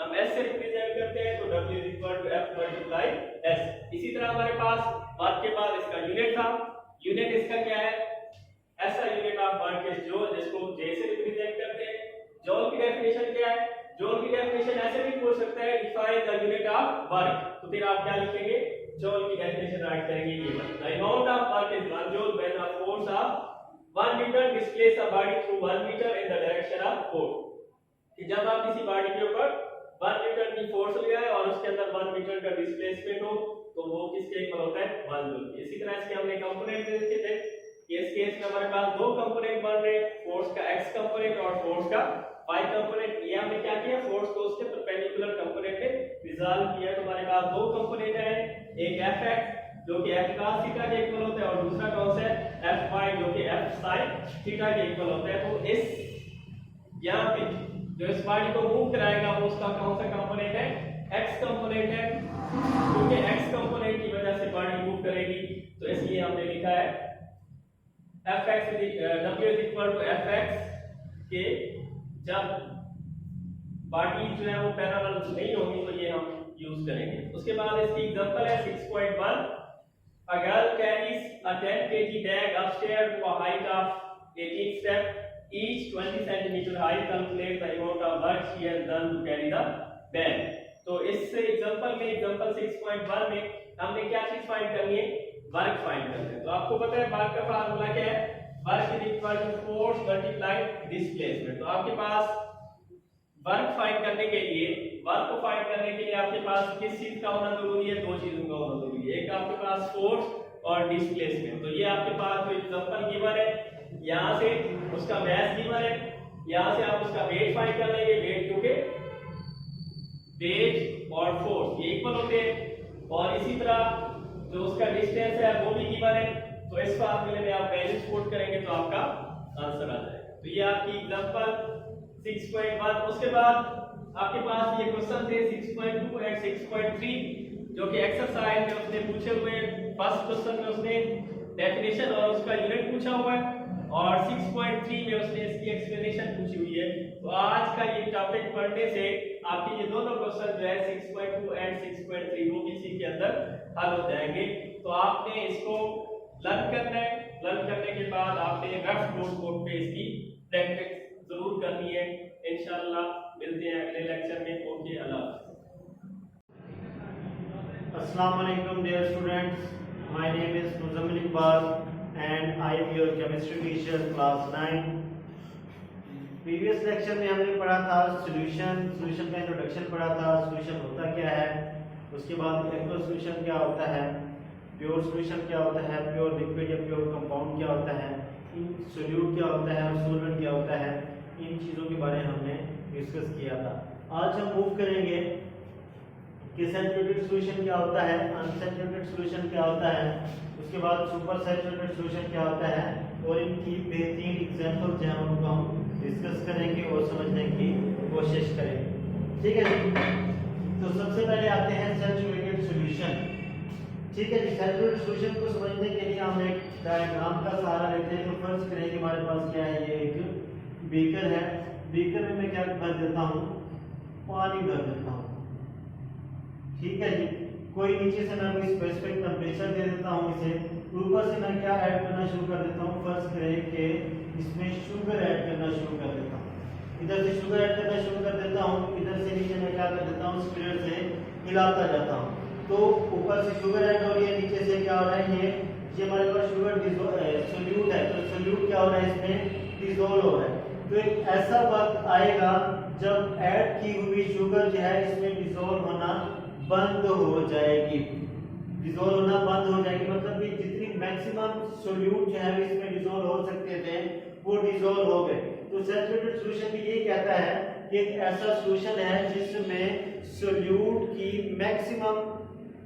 हम S से रिप्रेजेंट करते हैं, तो W = F × S। इसी तरह हमारे पास वर्क के बाद इसका यूनिट था, यूनिट इसका क्या है, ऐसा unit of work is joule, जिसको J से रिप्रेजेंट करते हैं। जूल की डेफिनेशन क्या है, जूल की डेफिनेशन ऐसे भी पूछ सकता है, define the unit of work. तो फिर आप क्या लिखेंगे, जूल की डेफिनेशन राइट करेंगे, ये the amount of work is 1 joule when the force of 1 newton displace a body through 1 metre in the direction of force. कि जब आप किसी बॉडी के ऊपर 1 न्यूटन की फोर्स लगाए और उसके अंदर 1 मीटर का डिस्प्लेसमेंट हो, तो वो किसके इक्वल होता है, 1 जूल। इसी तरह इसके हमने कंपोनेंट देखे थे, इस केस में हमारे पास दो कंपोनेंट बन रहे हैं, फोर्स का x कंपोनेंट और फोर्स का y कंपोनेंट। ये हमने क्या किया, फोर्स को उसके परपेंडिकुलर कंपोनेंट में रिजॉल्व किया। तो हमारे पास दो कंपोनेंट है, एक fx जो कि f cos थीटा के इक्वल होता है, और दूसरा कौन सा है, fy जो कि f sin थीटा के इक्वल होता है। तो इस यहाँ पे जो इस बॉडी को मूव कराएगा वो उसका कौन सा कंपोनेंट है, x कंपोनेंट है, क्योंकि x कंपोनेंट की वजह से बॉडी मूव करेगी, तो इसलिए हमने लिखा है fx W = fx के जब बॉडी जो है वो पैरेलल नहीं होगी तो ये हम यूज करेंगे। उसके बाद इसकी एग्जांपल है 6.1, a girl carries a 10 kg bag upstairs to a height of 18 steps, each 20 cm high. Calculate the amount of work she has done to carry the bag. तो इस एग्जांपल में, एग्जांपल 6.1 में हमने क्या चीज फाइंड करनी है, वर्क फाइंड करना है। तो आपको पता है वर्क का फार्मूला क्या है, work is equal to force multiply displacement. तो आपके पास वर्क फाइंड करने के लिए, वर्क को फाइंड करने के लिए आपके पास किस चीज का होना जरूरी है, दो चीजों का होना जरूरी है, एक आपके पास फोर्स और डिस्प्लेसमेंट। तो ये आपके पास जो एग्जांपल गिवन है, यहाँ से उसका मास गिवन है, यहाँ से आप उसका वेट फाइंड कर लेंगे, वेट क्योंकि वेट और फोर्स ये इक्वल होते हैं, और इसी तरह जो उसका डिस्टेंस है वो भी गिवन है। तो इस फार्मूले में आप वैल्यूज पुट करेंगे तो आपका आंसर आ जाएगा। तो ये आपकी एग्जांपल 6.1। उसके बाद आपके पास ये क्वेश्चन थे 6.2 और 6.3 जो कि एक्सरसाइज में उसने पूछे हुए। फर्स्ट क्वेश्चन में उसने डेफिनेशन और उसका यूनिट पूछा हुआ है, और 6.3 में उसने इसकी एक्सप्लेनेशन पूछी हुई है। तो आज का ये टॉपिक पढ़ने से आपके ये दोनों क्वेश्चन जो है 6.2 एंड 6.3 वो इसी के अंदर हल हो जाएंगे। तो आपने इसको लर्न करना है, लर्न करने के बाद आपने रफ नोटबुक पे इसकी प्रैक्टिस जरूर करनी है। इंशाल्लाह मिलते हैं अगले लेक्चर में। ओके, अल्लाह हाफ़िज़। अस्सलाम वालेकुम dear students, my name is Muzammil Iqbal and I am your chemistry teacher class 9. Previous lecture में हमने पढ़ा था सॉल्यूशन का इंट्रोडक्शन पढ़ा था, सॉल्यूशन होता क्या है, उसके बाद एक्वस सॉल्यूशन क्या होता है, प्योर सॉल्यूशन क्या होता है, प्योर लिक्विड या प्योर कंपाउंड क्या होता है, सोल्यूट क्या होता है और सॉल्वेंट क्या होता है, इन चीज़ों के बारे में हमने डिस्कस किया था। आज हम मूव करेंगे कि सैचुरेटेड सॉल्यूशन क्या होता है, अनसैचुरेटेड सॉल्यूशन क्या होता है, उसके बाद सुपर सैचुरेटेड सॉल्यूशन क्या होता है, और इनकी बेहतरीन एग्जांपल जो है उनको हम डिस्कस करेंगे और समझने की कोशिश करेंगे। ठीक है जी, तो सबसे पहले आते हैं सैचुरेटेड सॉल्यूशन। ठीक है जी, सैचुरेटेड सॉल्यूशन को समझने के लिए हम एक डायग्राम का सहारा लेते हैं। तो फर्स्ट करें कि हमारे पास क्या है, ये एक बीकर है। बीकर में मैं क्या भर देता हूँ, पानी भर देता हूँ। ठीक है जी, कोई नीचे से मैं कोई स्पेसिफिक टेंपरेचर दे देता हूँ इसे, ऊपर से मैं क्या ऐड करना शुरू कर देता हूँ, फर्स्ट करें कि इसमें शुगर ऐड करना शुरू कर देता हूँ। इधर से शुगर ऐड करना शुरू कर देता हूँ, इधर से नीचे मैं क्या कर देता हूँ, स्पिरिट से हिलाता जाता हूँ। तो ऊपर से शुगर ऐड हो रही है, नीचे से क्या हो रहा है, ये हमारे पास शुगर सोल्यूट है, तो सोल्यूट क्या हो रहा है, इसमें डिसॉल्व हो रहा है। तो एक ऐसा वक्त आएगा जब ऐड की हुई शुगर जो है इसमें डिसॉल्व होना बंद हो जाएगी। डिसॉल्व होना बंद हो जाएगी मतलब कि जितनी मैक्सिमम सोल्यूट जो है इसमें डिसॉल्व हो सकते थे वो डिसॉल्व हो गए। तो सैचुरेटेड सॉल्यूशन भी ये कहता है कि एक ऐसा सॉल्यूशन है जिसमें सोल्यूट की मैक्सिमम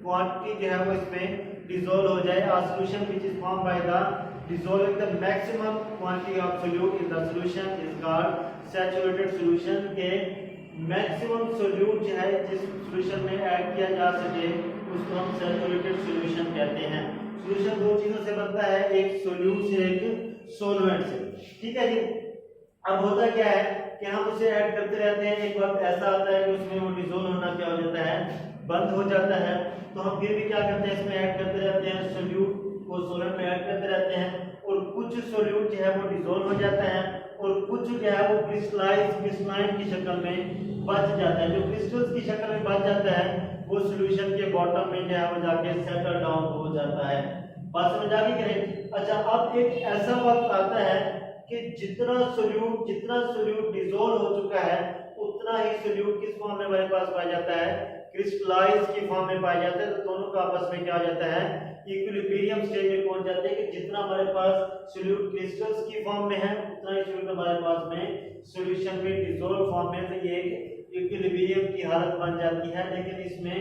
क्वांटिटी जो है वो इसमें डिसॉल्व हो जाए। A solution which is formed by the dissolving the maximum quantity of solute in the solution is called saturated solution। के मैक्सिमम सोल्यूट जो है जिस सॉल्यूशन में ऐड किया जा सके उसको हम सैचुरेटेड सॉल्यूशन कहते हैं। सॉल्यूशन दो चीजों से बनता है, एक सोल्यूट से एक सॉल्वेंट से। ठीक है जी, अब होता क्या है कि हम उसे ऐड करते रहते हैं, एक वक्त ऐसा आता है कि उसमें वो डिसॉल्व होना क्या हो जाता है, बंद हो जाता है। तो हम फिर भी क्या करते हैं, इसमें ऐड करते रहते हैं, सोल्यूट को सॉल्वेंट में ऐड करते रहते हैं, और कुछ सोल्यूट जो है वो डिसॉल्व हो जाता है और कुछ जो है वो क्रिस्टलाइन की शक्ल में बच जाता है। जो क्रिस्टल्स की शक्ल में बच जाता है वो सॉल्यूशन के बॉटम में जो है वो जाके सेटल डाउन हो जाता है। बात समझ आ गई करें। अच्छा, अब एक ऐसा वक्त आता है कि जितना सोल्यूट डिसॉल्व हो चुका है उतना ही सोल्यूट किस फॉर्म में हमारे पास पाया जाता है, क्रिस्टलाइज की फॉर्म में पाया जाता है। तो दोनों का आपस में क्या हो जाता है, इक्विलिब्रियम स्टेज में पहुंच जाते हैं कि जितना हमारे पास सोल्यूट क्रिस्टल्स की फॉर्म में है उतना ही सोल्यूट हमारे पास में सॉल्यूशन में डिसॉल्व फॉर्म में, तो ये इक्विलिब्रियम की हालत बन जाती है। लेकिन इसमें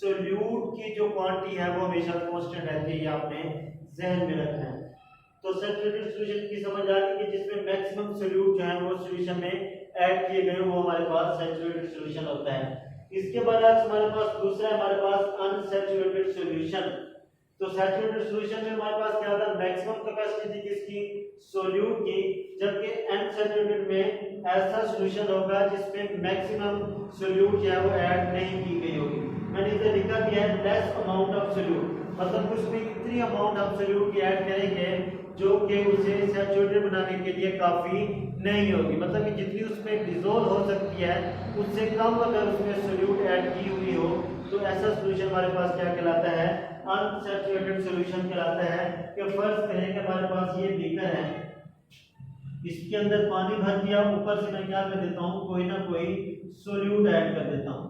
सोल्यूट की जो क्वांटिटी है वो हमेशा कांस्टेंट रहती है, ये आपने ध्यान में रखना है। तो सैचुरेटेड सॉल्यूशन की समझ आ गई कि जिसमें मैक्सिमम सोल्यूट जो है वो सॉल्यूशन में ऐड किए गए वो हमारे पास सैचुरेटेड सॉल्यूशन होता है। इसके बाद हमारे पास दूसरा है, हमारे पास अनसैचुरेटेड सॉल्यूशन। तो सैचुरेटेड सॉल्यूशन में हमारे पास क्या था, मैक्सिमम कैपेसिटी थी किसकी, सोल्यूट की, जबकि अनसैचुरेटेड में ऐसा सॉल्यूशन होगा जिसमें मैक्सिमम सोल्यूट जो है वो ऐड नहीं की गई होगी। मैंने इधर लिखा भी है लेस अमाउंट ऑफ सोल्यूट, मतलब उसमें इतनी अमाउंट ऑफ सोल्यूट की ऐड करेंगे जो कि उसे सैचुरेटेड बनाने के लिए काफी नहीं होगी, मतलब कि जितनी उसमें डिसॉल्व हो सकती है उससे कम अगर उसमें सोल्यूट ऐड की हुई हो तो ऐसा सॉल्यूशन हमारे पास क्या कहलाता है, अनसैचुरेटेड सॉल्यूशन कहलाता है। कि फर्ज करें कि हमारे पास ये बीकर है, इसके अंदर पानी भर दिया, ऊपर से मैं क्या कर देता हूँ, कोई ना कोई सोल्यूट ऐड कर देता हूँ।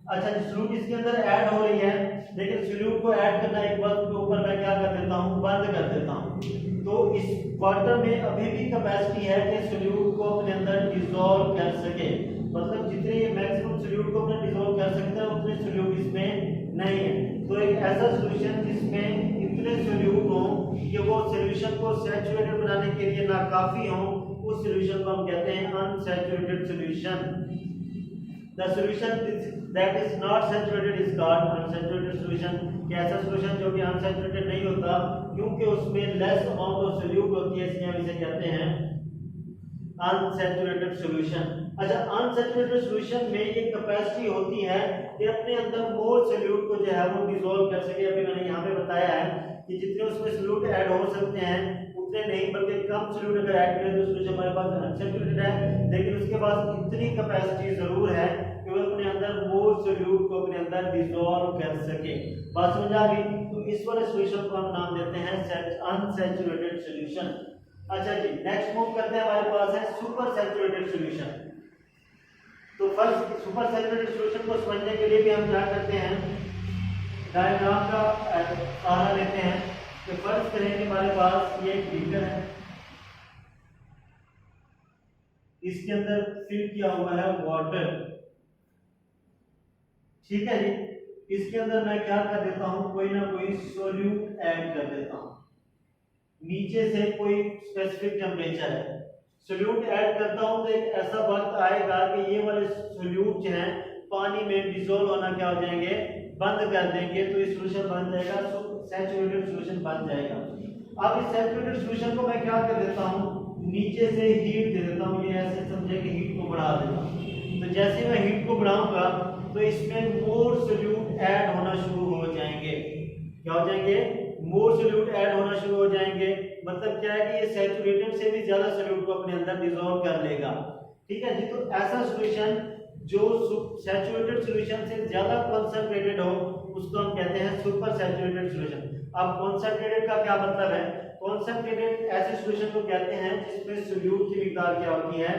अच्छा, सोल्यूट इसके अंदर ऐड हो रही है, लेकिन सोल्यूट को ऐड करना एक वक्त के ऊपर मैं क्या कर देता हूँ, बंद कर देता हूँ। तो इस वाटर में अभी भी कैपेसिटी है कि सोल्यूट को अपने अंदर डिसॉल्व कर सके, मतलब जितने ये मैक्सिमम सोल्यूट को अपने डिसॉल्व कर सकते हैं उतने सोल्यूट इसमें नहीं है। तो एक ऐसा सॉल्यूशन जिसमें इतने सोल्यूट हो कि वो सॉल्यूशन को सैचुरेटेड बनाने के लिए नाकाफी हो, उस सॉल्यूशन को हम कहते हैं unsaturated solution. The solution that is not saturated is called unsaturated solution। ऐसा सॉल्यूशन जो कि अनसैचुरेटेड नहीं होता क्योंकि उसमें लेस अमाउंट ऑफ सोल्यूट होती है, इसलिए हम इसे कहते हैं अनसैचुरेटेड सॉल्यूशन। अच्छा, अनसैचुरेटेड सॉल्यूशन में ये कैपेसिटी होती है कि अपने अंदर मोर सोल्यूट को जो है वो डिसॉल्व कर सके। अभी मैंने यहाँ पे बताया है कि जितने उसमें सोल्यूट ऐड हो सकते हैं उतने नहीं, बल्कि कम सोल्यूट अगर ऐड करें तो सॉल्यूशन हमारे पास अनसैचुरेटेड है, लेकिन उसके पास इतनी कैपेसिटी जरूर है कि वो अपने अंदर मोर सोल्यूट को अपने अंदर डिसॉल्व कर सके। बात समझ आ गई। तो इस वाले सॉल्यूशन को हम नाम देते हैं अनसैचुरेटेड सॉल्यूशन। अच्छा जी, नेक्स्ट मूव करते हैं, हमारे पास है सुपर सैचुरेटेड सॉल्यूशन। तो फर्स्ट सुपर सैचुरेटेड सॉल्यूशन को समझने के लिए भी हम क्या करते हैं, डायग्राम का सहारा लेते हैं। तो फर्स्ट करें कि हमारे पास ये एक बीकर है, इसके अंदर फिल किया हुआ है वाटर। ठीक है जी, इसके अंदर मैं क्या कर देता हूँ, कोई ना कोई सोल्यूट ऐड कर देता हूँ। नीचे से कोई स्पेसिफिक टेम्परेचर है, सोल्यूट ऐड करता हूँ तो एक ऐसा वक्त आएगा कि ये वाले सोल्यूट जो हैं पानी में डिसॉल्व होना क्या हो जाएंगे, बंद कर देंगे, तो ये सॉल्यूशन बन जाएगा, सैचुरेटेड सॉल्यूशन बन जाएगा। अब इस सैचुरेटेड सॉल्यूशन को मैं क्या कर देता हूँ, नीचे से हीट दे देता हूँ, ये ऐसे समझे कि हीट को बढ़ा देता हूँ। तो जैसे मैं हीट को बढ़ाऊंगा तो इसमें मोर सोल्यूट ऐड होना शुरू हो जाएंगे। क्या हो जाएंगे, मोर सोल्यूट ऐड होना शुरू हो जाएंगे। मतलब क्या है कि ये सैचुरेटेड से भी ज्यादा सोल्यूट को अपने अंदर डिसॉल्व कर लेगा। ठीक है जी, तो ऐसा सॉल्यूशन जो सैचुरेटेड सॉल्यूशन से ज्यादा कंसंट्रेटेड हो उसको हम कहते हैं सुपर सैचुरेटेड सॉल्यूशन। अब कंसंट्रेटेड का क्या मतलब है, कंसंट्रेटेड ऐसे सॉल्यूशन को कहते हैं जिसमें सोल्यूट की मिकदार क्या होती है,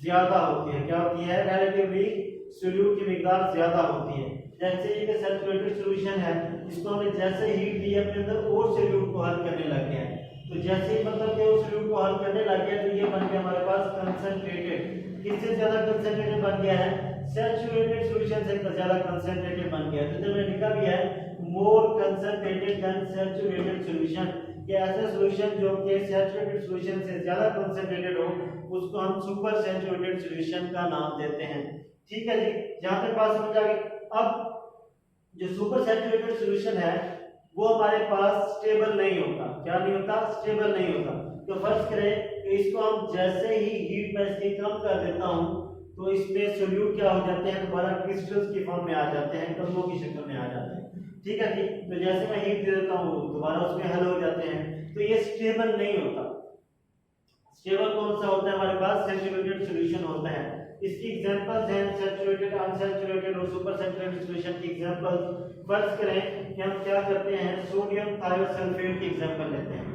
ज्यादा होती है। क्या होती है, रिलेटिवली सोल्यूट की मिकदार ज्यादा होती है। जैसे ये सैचुरेटेड सॉल्यूशन है, इसको हमने जैसे हीट दी अपने अंदर और सोल्यूट को हल करने लग गया है, तो जैसे ही मतलब कि उस सोल्यूट को हल करने लग गया तो ये बन गया हमारे पास कंसंट्रेटेड। किससे ज्यादा कंसंट्रेटेड बन गया है, सैचुरेटेड सॉल्यूशन से ज्यादा कंसंट्रेटेड बन गया। तो मैंने लिखा भी है मोर कंसंट्रेटेड देन सैचुरेटेड सॉल्यूशन, कि ऐसा सॉल्यूशन जो कि सैचुरेटेड सॉल्यूशन से ज्यादा कंसंट्रेटेड हो उसको हम सुपर सैचुरेटेड सॉल्यूशन का नाम देते हैं। ठीक है जी, जहां तक बात समझ आ गई। अब जो सुपर सैचुरेटेड सॉल्यूशन है वो हमारे पास स्टेबल नहीं होता। क्या नहीं होता, स्टेबल नहीं होता। तो फर्ज करें कि इसको हम जैसे ही हीट में इसकी कम कर देता हूं तो इसमें सोल्यूट क्या हो जाते हैं, दोबारा क्रिस्टल्स की फॉर्म में आ जाते हैं, कणों की शक्ल में आ जाते हैं। ठीक है जी, तो जैसे मैं हीट दे देता हूं दोबारा उसमें हल हो जाते हैं। तो ये स्टेबल नहीं होता। स्टेबल कौन सा होता है, हमारे पास सैचुरेटेड सॉल्यूशन होता है। इसकी एग्जांपल्स हैं सैचुरेटेड, अनसैचुरेटेड और सुपर सैचुरेटेड सॉल्यूशन की एग्जांपल्स। फर्ज करें कि हम क्या करते हैं, सोडियम थायोसल्फेट की एग्जांपल लेते हैं।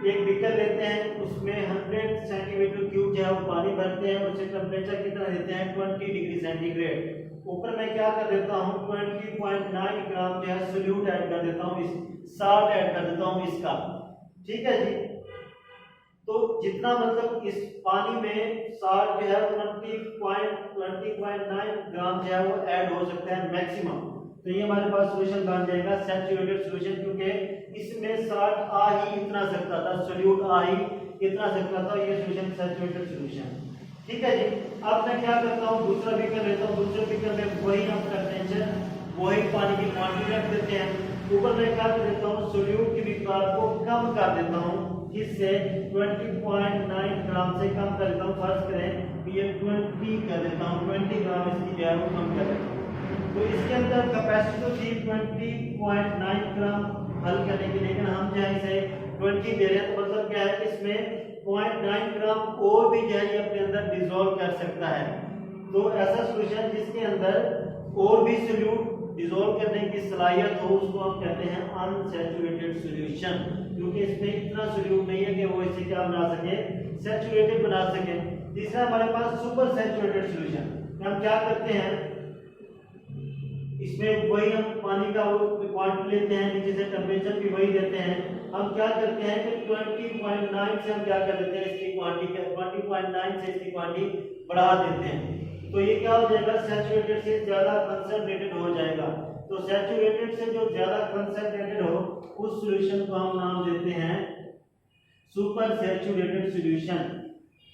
एक बीकर लेते हैं, उसमें 100 सेंटीमीटर क्यूब जो है वो पानी भरते हैं, उसे टेंपरेचर कितना देते हैं 20 डिग्री सेंटीग्रेड। ऊपर मैं क्या कर देता हूं 20.9 ग्राम जो है सोल्यूट ऐड कर देता हूं, इस साल्ट ऐड कर देता हूं इसका। ठीक है जी, तो जितना मतलब इस पानी में साल्ट जो है 20.9 ग्राम जो है वो ऐड हो सकता है मैक्सिमम। तो ये हमारे पास सॉल्यूशन बन जाएगा सैचुरेटेड सॉल्यूशन, क्योंकि इसमें साल्ट आ ही इतना सकता था, सोल्यूट आ ही इतना सकता था, ये सॉल्यूशन सैचुरेटेड सॉल्यूशन। ठीक है जी, अब मैं क्या करता हूँ, दूसरा बीकर लेता हूँ, दूसरे बीकर में वही हम टेंपरेचर वही पानी की क्वांटिटी रख देते हैं। ऊपर मैं क्या कर देता हूँ, सोल्यूट की मिकदार को कम कर देता हूँ, जिससे 20.9 ग्राम से कम कर देता हूँ। फर्ज करें कि ये 20 कर देता हूँ, 20 ग्राम इसकी जो है वो कम कर देता हूँ। तो इसके अंदर कैपेसिटी तो थी 20.9 ग्राम हल करने की, लेकिन हम जो है इसे 20 दे रहे हैं, तो मतलब क्या है कि इसमें 0.9 ग्राम और भी जो है ये अपने अंदर डिसॉल्व कर सकता है। तो ऐसा सॉल्यूशन जिसके अंदर और भी सोल्यूट डिसॉल्व करने की सलाहियत हो उसको हम कहते हैं अनसैचुरेटेड सॉल्यूशन, क्योंकि इसमें इतना सोल्यूट नहीं है कि वो इसे क्या बना सके, सैचुरेटेड बना सके। तीसरा हमारे पास सुपर सैचुरेटेड सॉल्यूशन। हम क्या करते हैं, इसमें वही हम पानी का क्वांटिटी लेते हैं, नीचे से टेंपरेचर भी वही देते हैं। हम क्या करते हैं कि 20.9 से हम क्या कर देते हैं, इसकी क्वांटिटी 20.9 से इसकी क्वांटिटी बढ़ा देते हैं। तो ये क्या हो जाएगा, सैचुरेटेड से ज्यादा कंसंट्रेटेड हो जाएगा। तो सैचुरेटेड से जो ज्यादा कंसंट्रेटेड हो उस सॉल्यूशन को हम नाम देते हैं सुपर सैचुरेटेड सॉल्यूशन।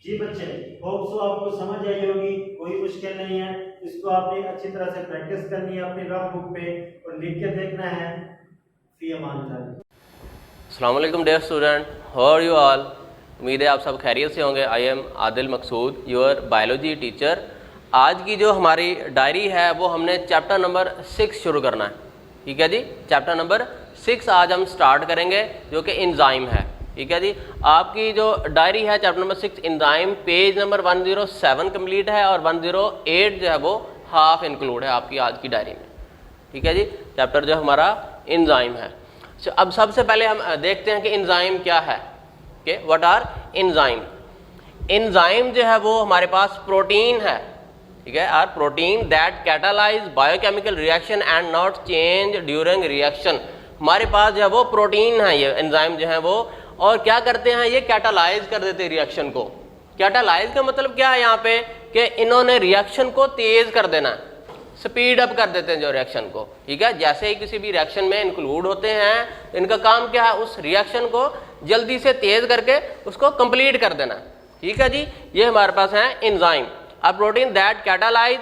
जी बच्चे, होप सो आपको समझ आई होगी, कोई मुश्किल नहीं है। इसको आपने अच्छी तरह से प्रैक्टिस करनी है अपनी रफ बुक पे और लिख के देखना है। फी अमान अल्लाह। अस्सलाम वालेकुम dear student, how are you all. उम्मीद है आप सब खैरियत से होंगे। I am Adil Maqsood, your biology teacher. आज की जो हमारी डायरी है वो हमने चैप्टर नंबर 6 शुरू करना है। ठीक है जी, चैप्टर नंबर 6 आज हम स्टार्ट करेंगे, जो कि एंजाइम है। ठीक है जी, आपकी जो डायरी है chapter number 6 enzyme, page number 107 complete है और 108 जो है वो हाफ इंक्लूड है आपकी आज की डायरी में। ठीक है जी, चैप्टर जो हमारा एंजाइम है। अब सबसे पहले हम देखते हैं कि एंजाइम क्या है। Okay, what are enzyme. Enzyme जो है वो हमारे पास प्रोटीन है। ठीक है, are protein that catalyse biochemical reaction and not change during reaction. हमारे पास जो है वो प्रोटीन है, ये एंजाइम जो है वो, और क्या करते हैं, ये कैटालाइज कर देते हैं रिएक्शन को। कैटालाइज का मतलब क्या है यहाँ पे, कि इन्होंने रिएक्शन को तेज कर देना है। स्पीड अप कर देते हैं जो रिएक्शन को, ठीक है। जैसे ही किसी भी रिएक्शन में इंक्लूड होते हैं तो इनका काम क्या है, उस रिएक्शन को जल्दी से तेज करके उसको कंप्लीट कर देना, ठीक है जी। ये हमारे पास है enzyme, a protein that catalyse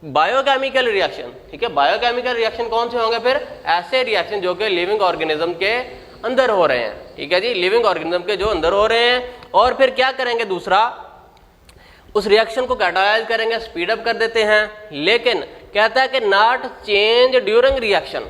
biochemical reaction, ठीक है। बायोकेमिकल रिएक्शन कौन से होंगे फिर, ऐसे रिएक्शन जो कि लिविंग ऑर्गेनिज्म के अंदर हो रहे हैं, ठीक है जी, लिविंग ऑर्गेनिज्म के जो अंदर हो रहे हैं। और फिर क्या करेंगे, दूसरा उस रिएक्शन को कैटालाइज करेंगे, स्पीड अप कर देते हैं, लेकिन कहता है कि not change during reaction.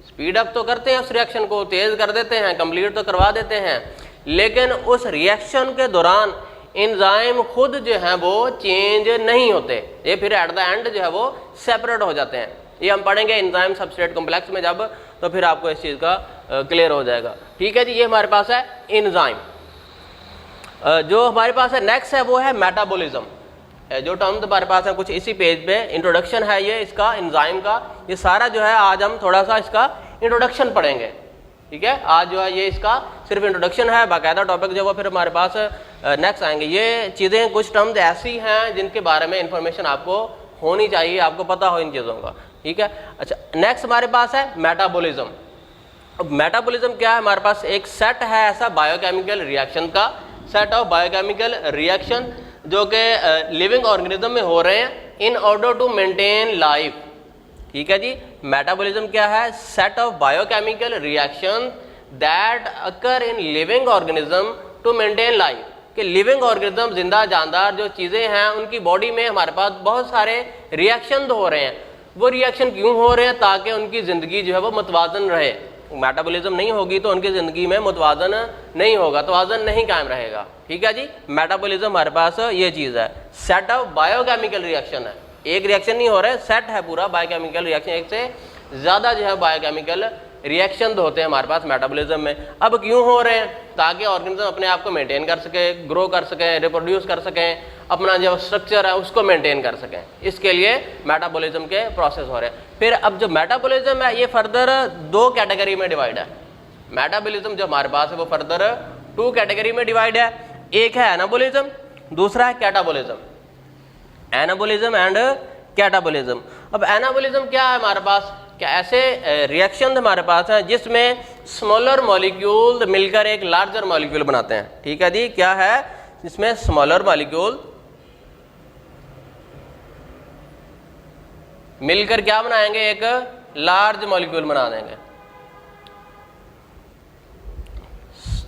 Speed up तो करते हैं, उस रिएक्शन को तेज कर देते हैं, कंप्लीट तो करवा देते हैं, लेकिन उस रिएक्शन के दौरान एंजाइम खुद जो है वो चेंज नहीं होते, ये फिर एट द एंड जो है वो सेपरेट हो जाते हैं। ये हम पढ़ेंगे एंजाइम सबस्ट्रेट कॉम्प्लेक्स में जब, तो फिर आपको इस चीज़ का क्लियर हो जाएगा, ठीक है जी। ये हमारे पास है एंजाइम। जो हमारे पास है नेक्स्ट है वो है मेटाबॉलिज्म। जो टर्म हमारे पास है कुछ इसी पेज पे, इंट्रोडक्शन है ये इसका एंजाइम का। ये सारा जो है आज हम थोड़ा सा इसका इंट्रोडक्शन पढ़ेंगे, ठीक है। आज जो है ये इसका सिर्फ इंट्रोडक्शन है, बाकायदा टॉपिक जो है फिर हमारे पास नेक्स्ट आएंगे। ये चीज़ें कुछ टर्म्स ऐसी हैं जिनके बारे में इंफॉर्मेशन आपको होनी चाहिए, आपको पता हो इन चीज़ों का, ठीक है। अच्छा, नेक्स्ट हमारे पास है मेटाबॉलिज्म। अब मेटाबॉलिज्म क्या है, हमारे पास एक सेट है ऐसा बायोकेमिकल रिएक्शन का, सेट ऑफ बायोकेमिकल रिएक्शन जो कि लिविंग ऑर्गेनिज्म में हो रहे हैं in order to maintain life, ठीक है जी। मेटाबॉलिज्म क्या है, set of biochemical reaction that occur in living organism to maintain life, कि लिविंग ऑर्गेनिज्म जिंदा जानदार जो चीज़ें हैं उनकी बॉडी में हमारे पास बहुत सारे रिएक्शन हो रहे हैं। वो रिएक्शन क्यों हो रहे हैं, ताकि उनकी ज़िंदगी जो है वो मुतवाज़न रहे। मेटाबॉलिज्म नहीं होगी तो उनकी ज़िंदगी में मुतवाज़न नहीं होगा, तवाज़न नहीं कायम रहेगा, ठीक है जी। मेटाबॉलिज्म हमारे पास ये चीज़ है, सेट ऑफ बायोकेमिकल रिएक्शन है। एक रिएक्शन नहीं हो रहा है, सेट है पूरा बायोकेमिकल रिएक्शन, एक से ज़्यादा जो है बायोकेमिकल रिएक्शन होते हैं हमारे पास मेटाबॉलिज्म में। अब क्यों हो रहे हैं, ताकि ऑर्गेनिज्म अपने आप को मेंटेन कर सके, ग्रो कर सकें, रिप्रोड्यूस कर सकें, अपना जो स्ट्रक्चर है उसको मेंटेन कर सकें, इसके लिए मेटाबॉलिज्म के प्रोसेस हो रहे हैं। फिर अब जो मेटाबॉलिज्म है ये फर्दर दो कैटेगरी में डिवाइड है। मेटाबॉलिज्म जो हमारे पास है वो फर्दर 2 कैटेगरी में डिवाइड है, एक है एनाबॉलिज्म, दूसरा है कैटाबॉलिज्म। Anabolism and catabolism. अब एनाबॉलिज्म क्या है हमारे पास, क्या ऐसे रिएक्शन हमारे पास हैं जिसमें स्मॉलर मॉलिक्यूल मिलकर एक लार्जर मॉलिक्यूल बनाते हैं, ठीक है जी। क्या है, इसमें स्मॉलर मॉलिक्यूल मिलकर क्या बनाएंगे, एक लार्ज मॉलिक्यूल बना देंगे।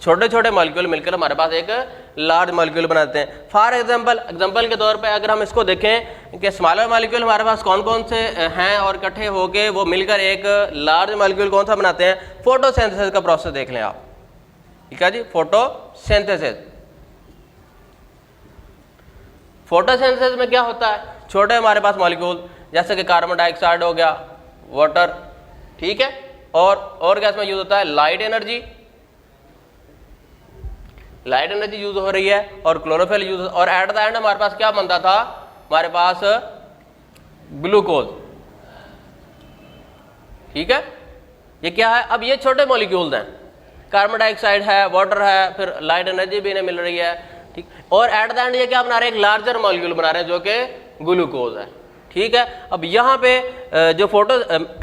छोटे छोटे मॉलिक्यूल मिलकर हमारे पास एक लार्ज मॉलिक्यूल बनाते हैं। फॉर एग्जांपल के तौर पे अगर हम इसको देखें कि स्मॉलर मॉलिक्यूल हमारे पास कौन कौन से हैं और इकट्ठे होके वो मिलकर एक लार्ज मॉलिक्यूल कौन सा बनाते हैं, फोटोसिंथेसिस का प्रोसेस देख लें आप, ठीक है जी। फोटोसिंथेसिस, फोटोसिंथेसिस में क्या होता है, छोटे हमारे पास मॉलिक्यूल जैसे कि कार्बन डाइऑक्साइड हो गया, वाटर, ठीक है, और गैस में यूज होता है light energy, light energy use हो रही है, और क्लोरोफिल यूज, और एट द एंड हमारे पास क्या बनता था, हमारे पास ग्लूकोज, ठीक है। ये क्या है, अब ये छोटे मॉलिक्यूल्स हैं, कार्बन डाइऑक्साइड है, वाटर है, फिर लाइट एनर्जी भी इन्हें मिल रही है, ठीक। और एट द एंड ये क्या बना रहे हैं, एक लार्जर मॉलिक्यूल बना रहे हैं जो कि ग्लूकोज है, ठीक है। अब यहाँ पे जो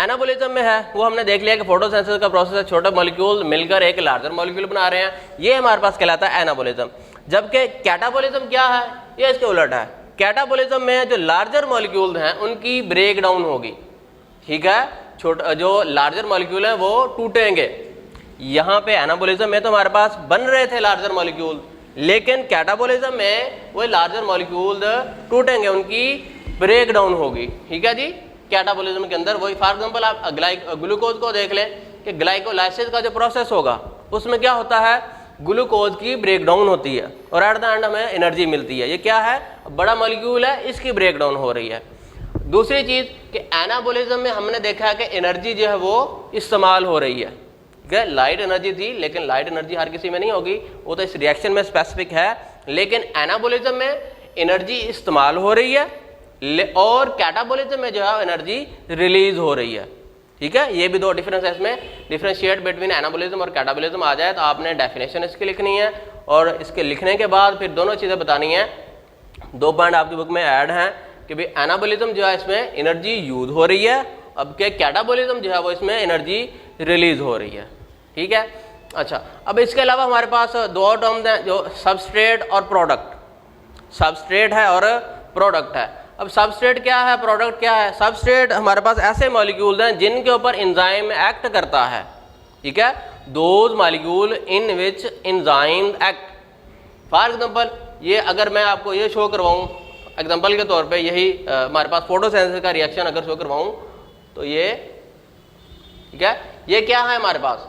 एनाबॉलिज्म में है वो हमने देख लिया कि फोटोसिंथेसिस का प्रोसेस है, छोटे मॉलिक्यूल मिलकर एक लार्जर मॉलिक्यूल बना रहे हैं, ये हमारे पास कहलाता है एनाबॉलिज्म। जबकि कैटाबॉलिज्म क्या है, ये इसके उलट है। कैटाबॉलिज्म में जो लार्जर मॉलिक्यूल हैं उनकी ब्रेक डाउन होगी, ठीक है, जो लार्जर मॉलिक्यूल हैं वो टूटेंगे। यहाँ पे एनाबॉलिज्म में तो हमारे पास बन रहे थे लार्जर मॉलिक्यूल, लेकिन कैटाबॉलिज्म में वो लार्जर मॉलिक्यूल टूटेंगे, उनकी ब्रेक डाउन होगी, ठीक है जी। कैटाबॉलिज्म के अंदर वही, फॉर एग्जांपल आप ग्लूकोज को देख लें कि ग्लाइकोलाइसिस का जो प्रोसेस होगा उसमें क्या होता है, ग्लूकोज की ब्रेक डाउन होती है और एट द एंड हमें एनर्जी मिलती है। ये क्या है, बड़ा मॉलिक्यूल है, इसकी ब्रेक डाउन हो रही है। दूसरी चीज़ कि एनाबॉलिज्म में हमने देखा है कि एनर्जी जो है वो इस्तेमाल हो रही है, ठीक है। लाइट एनर्जी थी, लेकिन लाइट एनर्जी हर किसी में नहीं होगी, वो तो इस रिएक्शन में स्पेसिफिक है, लेकिन एनाबॉलिज्म में एनर्जी इस्तेमाल हो रही है और कैटाबॉलिज्म में जो है एनर्जी रिलीज हो रही है, ठीक है। ये भी दो डिफरेंस है, इसमें डिफरेंशिएट बिटवीन एनाबॉलिज्म और कैटाबॉलिज्म आ जाए तो आपने डेफिनेशन इसकी लिखनी है, और इसके लिखने के बाद फिर दोनों चीज़ें बतानी है। 2 पॉइंट आपकी बुक में ऐड हैं कि भाई एनाबॉलिज्म जो है इसमें एनर्जी यूज हो रही है, अब क्या कैटाबॉलिज्म जो है वो इसमें एनर्जी रिलीज हो रही है। ठीक है, अच्छा अब इसके अलावा हमारे पास दो और टर्म्स हैं जो सबस्ट्रेट और प्रोडक्ट। सबस्ट्रेट है और प्रोडक्ट है। अब सबस्ट्रेट क्या है, प्रोडक्ट क्या है? सबस्ट्रेट हमारे पास ऐसे मॉलिक्यूल्स हैं जिनके ऊपर एंजाइम एक्ट करता है। ठीक है, those molecule in which enzyme act. For example ये अगर मैं आपको ये शो करवाऊं एग्जांपल के तौर पे, यही हमारे पास फोटोसिंथेसिस का रिएक्शन अगर शो करवाऊं तो ये, ठीक है, ये क्या है हमारे पास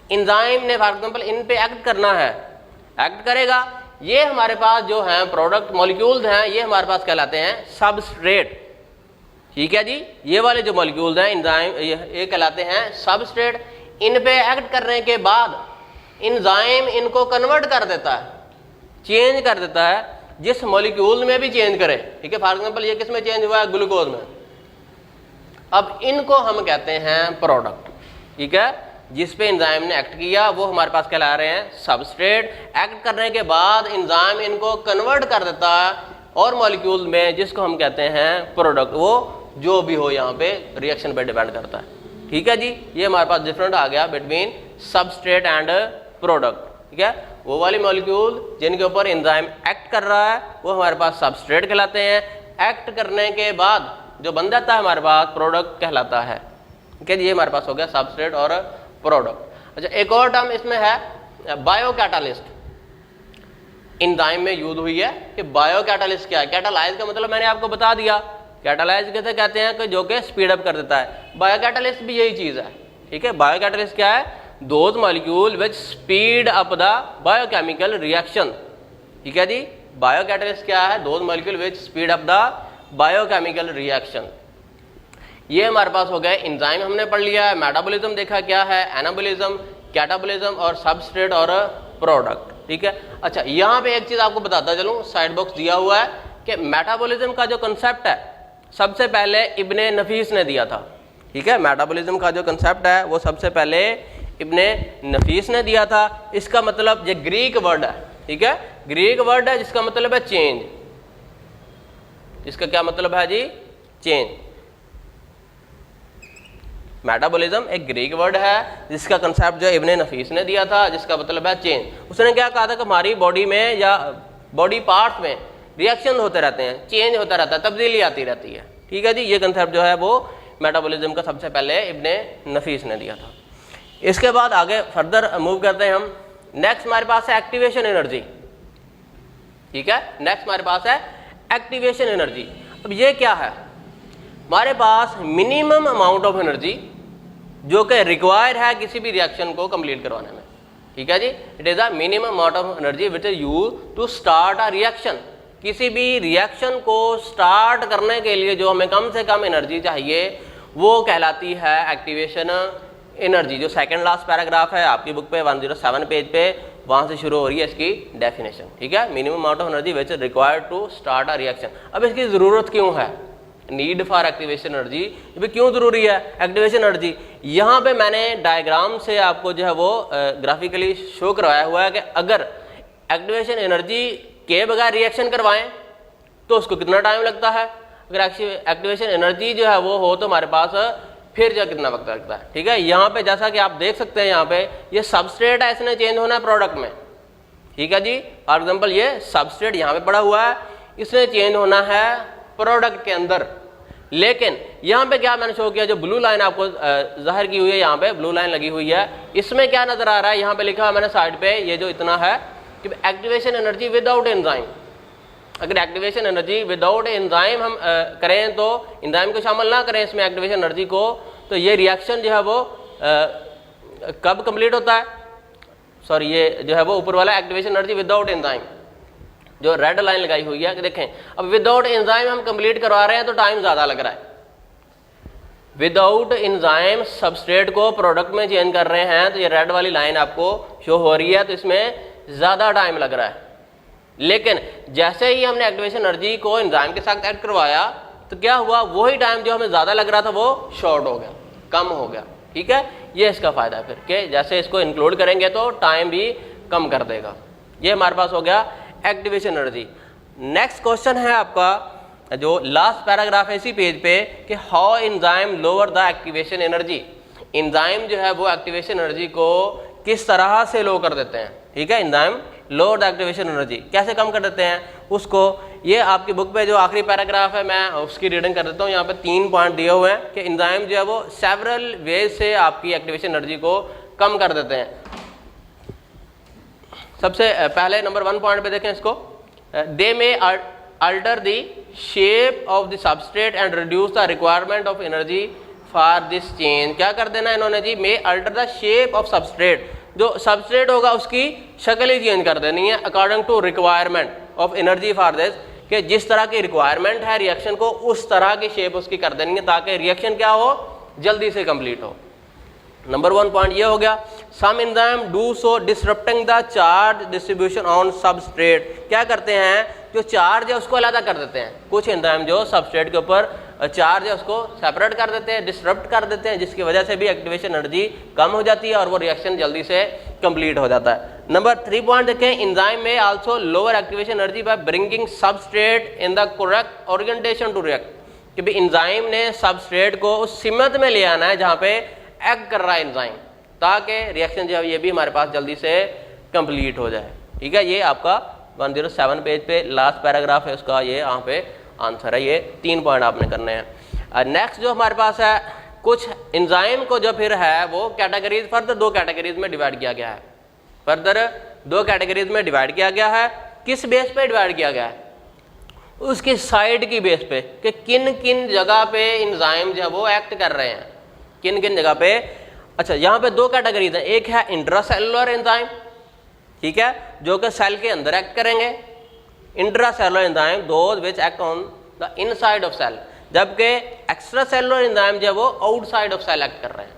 एंजाइम ने फॉर एग्जांपल इन पे एक्ट करना है, एक्ट करेगा। ये हमारे पास जो हैं प्रोडक्ट मॉलिक्यूल्स हैं ये हमारे पास कहलाते हैं सबस्ट्रेट। ठीक है जी, ये वाले जो मॉलिक्यूल्स हैं एंजाइम ये कहलाते हैं सबस्ट्रेट। इन पे एक्ट करने के बाद एंजाइम इनको कन्वर्ट कर देता है, चेंज कर देता है, जिस मॉलिक्यूल में भी चेंज करे। ठीक है, फॉर एग्जांपल ये किस में चेंज हुआ है, ग्लूकोज में। अब इनको हम कहते हैं प्रोडक्ट। ठीक है, जिस पे एंजाइम ने एक्ट किया वो हमारे पास कहला रहे हैं सबस्ट्रेट। एक्ट करने के बाद एंजाइम इनको कन्वर्ट कर देता है और मॉलिक्यूल में, जिसको हम कहते हैं प्रोडक्ट। वो जो भी हो यहाँ पे रिएक्शन पे डिपेंड करता है। ठीक है जी, ये हमारे पास डिफरेंट आ गया बिटवीन सबस्ट्रेट एंड प्रोडक्ट। ठीक है, वो वाली मॉलिक्यूल जिनके ऊपर एंजाइम एक्ट कर रहा है वो हमारे पास सबस्ट्रेट कहलाते हैं। एक्ट करने के बाद जो बन जाता है हमारे पास प्रोडक्ट कहलाता है। ठीक है जी, ये हमारे पास हो गया सबस्ट्रेट और प्रोडक्ट। अच्छा, एक और टर्म इसमें है बायो कैटालिस्ट। एंजाइम में यूज हुई है कि बायो कैटालिस्ट क्या है। कैटालाइज का मतलब मैंने आपको बता दिया, कैटालाइज कैसे कहते हैं कि जो कि स्पीड अप कर देता है। बायो कैटालिस्ट भी यही चीज है। ठीक है, बायो कैटालिस्ट क्या है, those molecule which speed up the biochemical reaction. ठीक है जी, बायो कैटालिस्ट क्या है, those molecule which speed up the biochemical reaction. ये हमारे पास हो गए एंजाइम हमने पढ़ लिया है। मेटाबॉलिज्म देखा क्या है, एनाबॉलिज्म, कैटाबॉलिज्म और सबस्ट्रेट और प्रोडक्ट। ठीक है, अच्छा यहाँ पे एक चीज आपको बताता चलूं, साइड बॉक्स दिया हुआ है कि मेटाबॉलिज्म का जो कंसेप्ट है सबसे पहले इब्ने नफीस ने दिया था। ठीक है, मेटाबॉलिज्म का जो कंसेप्ट है वो सबसे पहले इब्ने नफीस ने दिया था। इसका मतलब ये ग्रीक वर्ड है। ठीक है, ग्रीक वर्ड है जिसका मतलब है चेंज। इसका क्या मतलब है जी, चेंज। मेटाबॉलिज्म एक ग्रीक वर्ड है जिसका कंसेप्ट जो इब्ने नफीस ने दिया था, जिसका मतलब है चेंज। उसने क्या कहा था कि हमारी बॉडी में या बॉडी पार्ट्स में रिएक्शन होते रहते हैं, चेंज होता रहता है, तब्दीली आती रहती है। ठीक है जी, ये कंसेप्ट जो है वो मेटाबॉलिज्म का सबसे पहले इब्ने नफीस ने दिया था। इसके बाद आगे फर्दर मूव करते हैं हम। नेक्स्ट हमारे पास है एक्टिवेशन एनर्जी। ठीक है, नेक्स्ट हमारे पास है एक्टिवेशन एनर्जी। अब ये क्या है, हमारे पास मिनिमम अमाउंट ऑफ एनर्जी जो कि रिक्वायर्ड है किसी भी रिएक्शन को कंप्लीट करवाने में। ठीक है जी, it is a minimum amount of energy which is used to start a reaction. किसी भी रिएक्शन को स्टार्ट करने के लिए जो हमें कम से कम एनर्जी चाहिए वो कहलाती है एक्टिवेशन एनर्जी। जो सेकंड लास्ट पैराग्राफ है आपकी बुक पे 107 पेज पे, वहां से शुरू हो रही है इसकी डेफिनेशन। ठीक है, minimum amount of energy which is required to start a reaction. अब इसकी जरूरत क्यों है, नीड फॉर एक्टिवेशन एनर्जी, ये क्यों जरूरी है एक्टिवेशन एनर्जी। यहाँ पे मैंने डायग्राम से आपको जो है वो ग्राफिकली शो करवाया हुआ है कि अगर एक्टिवेशन एनर्जी के बगैर रिएक्शन करवाएं तो उसको कितना टाइम लगता है। अगर एक्टिवेशन एनर्जी जो है वो हो तो हमारे पास फिर जो कितना वक्त लगता है। ठीक है, यहाँ पे जैसा कि आप देख सकते हैं, यहाँ पे ये सबस्ट्रेट है, इसने चेंज होना है प्रोडक्ट में। ठीक है जी, फॉर एग्जाम्पल ये सबस्ट्रेट यहाँ पे पड़ा हुआ है, इसने चेंज होना है प्रोडक्ट के अंदर। लेकिन यहाँ पे क्या मैंने शो किया, जो ब्लू लाइन आपको जाहिर की हुई है, यहाँ पे ब्लू लाइन लगी हुई है, इसमें क्या नजर आ रहा है, यहाँ पे लिखा है मैंने साइड पे, ये जो इतना है कि एक्टिवेशन एनर्जी विदाउट एंजाइम। अगर एक्टिवेशन एनर्जी विदाउट एंजाइम हम करें तो एंजाइम को शामिल ना करें इसमें एक्टिवेशन एनर्जी को, तो ये रिएक्शन जो है वो कब कंप्लीट होता है, सॉरी ये जो है वो ऊपर वाला एक्टिवेशन एनर्जी विदाउट एंजाइम, जो रेड लाइन लगाई हुई है कि देखें, अब विदाउट एंजाइम हम कंप्लीट करवा रहे हैं तो टाइम ज़्यादा लग रहा है। विदाउट एंजाइम सबस्ट्रेट को प्रोडक्ट में चेंज कर रहे हैं तो ये रेड वाली लाइन आपको शो हो रही है, तो इसमें ज़्यादा टाइम लग रहा है। लेकिन जैसे ही हमने एक्टिवेशन एनर्जी को एंजाइम के साथ ऐड करवाया तो क्या हुआ, वही टाइम जो हमें ज़्यादा लग रहा था वो शॉर्ट हो गया, कम हो गया। ठीक है, ये इसका फ़ायदा है फिर कि जैसे इसको इंक्लूड करेंगे तो टाइम भी कम कर देगा। ये हमारे पास हो गया एक्टिवेशन एनर्जी। नेक्स्ट क्वेश्चन है आपका जो लास्ट पैराग्राफ है इसी पेज पे कि how enzyme lower the activation energy, enzyme जो है वो एक्टिवेशन एनर्जी को किस तरह से लो कर देते हैं, ठीक है। Enzyme lower the activation energy कैसे कम कर देते हैं उसको, ये आपकी बुक पे जो आखिरी पैराग्राफ है मैं उसकी रीडिंग कर देता हूँ। यहाँ पे 3 पॉइंट दिए हुए हैं कि एंजाइम जो है वो सेवरल वेज से आपकी एक्टिवेशन एनर्जी को कम कर देते हैं। सबसे पहले नंबर 1 पॉइंट पे देखें इसको, they may alter the shape of the substrate and reduce the requirement of energy for this change. क्या कर देना इन्होंने जी, may alter the shape of substrate, जो सबस्ट्रेट होगा उसकी शक्ल ही चेंज कर देनी है according to requirement of energy for this, कि जिस तरह की रिक्वायरमेंट है रिएक्शन को उस तरह की शेप उसकी कर देनी है ताकि रिएक्शन क्या हो, जल्दी से कंप्लीट हो। नंबर 1 पॉइंट ये हो गया। Some enzyme do so disrupting the charge distribution on substrate, क्या करते हैं जो चार्ज है उसको अलग कर देते हैं। कुछ एंजाइम जो सबस्ट्रेट के ऊपर चार्ज है उसको सेपरेट कर देते हैं, डिसरप्ट कर देते हैं, जिसकी वजह से भी एक्टिवेशन एनर्जी कम हो जाती है और वो रिएक्शन जल्दी से कंप्लीट हो जाता है। नंबर 3 पॉइंट देखें, एंजाइम में also lower activation energy by bringing substrate in the correct orientation to react, कि भी एंजाइम ने सबस्ट्रेट को उस सिमत में ले आना है जहाँ पे एक्ट कर रहा है एंजाइम, ताकि रिएक्शन जो है ये भी हमारे पास जल्दी से कंप्लीट हो जाए, ठीक है। ये आपका 107 पेज पे लास्ट पैराग्राफ है उसका, ये यहाँ पे आंसर है। ये 3 पॉइंट आपने करने हैं। नेक्स्ट जो हमारे पास है, कुछ एंजाइम को जो फिर है वो कैटेगरीज फर्दर 2 कैटेगरीज में डिवाइड किया गया है, फर्दर 2 कैटेगरीज में डिवाइड किया गया है। किस बेस पे डिवाइड किया गया है, उसकी साइड की बेस पे, कि किन किन जगह पे एंजाइम जो है वो एक्ट कर रहे हैं, किन किन जगह पे। अच्छा, यहाँ पे 2 कैटेगरीज हैं, एक है इंट्रासेलुलर एंजाइम, ठीक है, जो कि सेल के अंदर एक्ट करेंगे। Intracellular enzyme those which act on the inside of cell, जबकि एक्स्ट्रा सेलुलर एंजाइम जो है वो आउटसाइड ऑफ सेल एक्ट कर रहे हैं,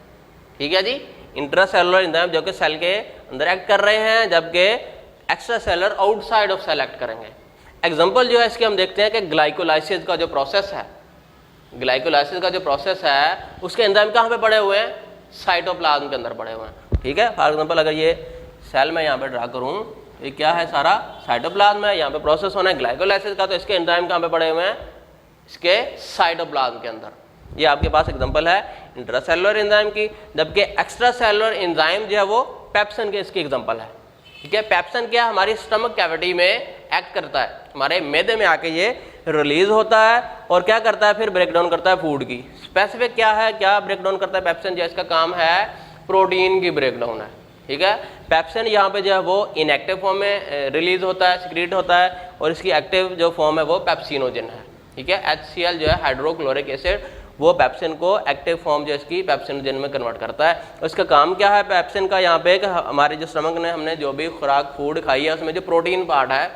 ठीक है जी। इंट्रासेलुलर एंजाइम जो कि सेल के अंदर एक्ट कर रहे हैं, जबकि extra cellular outside of cell act करेंगे। एग्जाम्पल जो है इसके हम देखते हैं कि ग्लाइकोलाइसिस का जो प्रोसेस है, ग्लाइकोलाइसिस का जो प्रोसेस है उसके एंजाइम कहाँ पे पड़े हुए हैं, साइटोप्लाज्म के अंदर पड़े हुए हैं, ठीक है। फॉर एग्जांपल अगर ये सेल में यहाँ पे ड्रा करूँ, ये क्या है, सारा साइटोप्लाज्म है, यहाँ पे प्रोसेस होना है ग्लाइकोलाइसिस का, तो इसके एंजाइम कहाँ पे पड़े हुए हैं, इसके साइटोप्लाज्म के अंदर। ये आपके पास एग्जांपल है इंट्रासेलुलर एंजाइम की, जबकि एक्स्ट्रा सेलुलर एंजाइम जो है वो पेप्सिन के इसकी एग्जांपल है, ठीक है। पेप्सिन क्या हमारी स्टमक कैविटी में एक्ट करता है, हमारे मैदे में आके ये रिलीज होता है और क्या करता है, फिर ब्रेक डाउन करता है फूड की। स्पेसिफिक क्या है, क्या ब्रेक डाउन करता है पेप्सिन, जो इसका काम है प्रोटीन की ब्रेक डाउन है, ठीक है। पेप्सिन यहाँ पे जो है वो इनएक्टिव फॉर्म में रिलीज होता है, सिक्रीट होता है, और इसकी एक्टिव जो फॉर्म है वो पेप्सिनोजन है, ठीक है। HCl जो है हाइड्रोक्लोरिक एसिड, वो पेप्सिन को एक्टिव फॉर्म जो इसकी पेप्सिनोजन में कन्वर्ट करता है। उसका काम क्या है पेप्सिन का, यहाँ पे हमारे जो स्टमक ने हमने जो भी खुराक फूड खाई है उसमें जो प्रोटीन पार्ट है,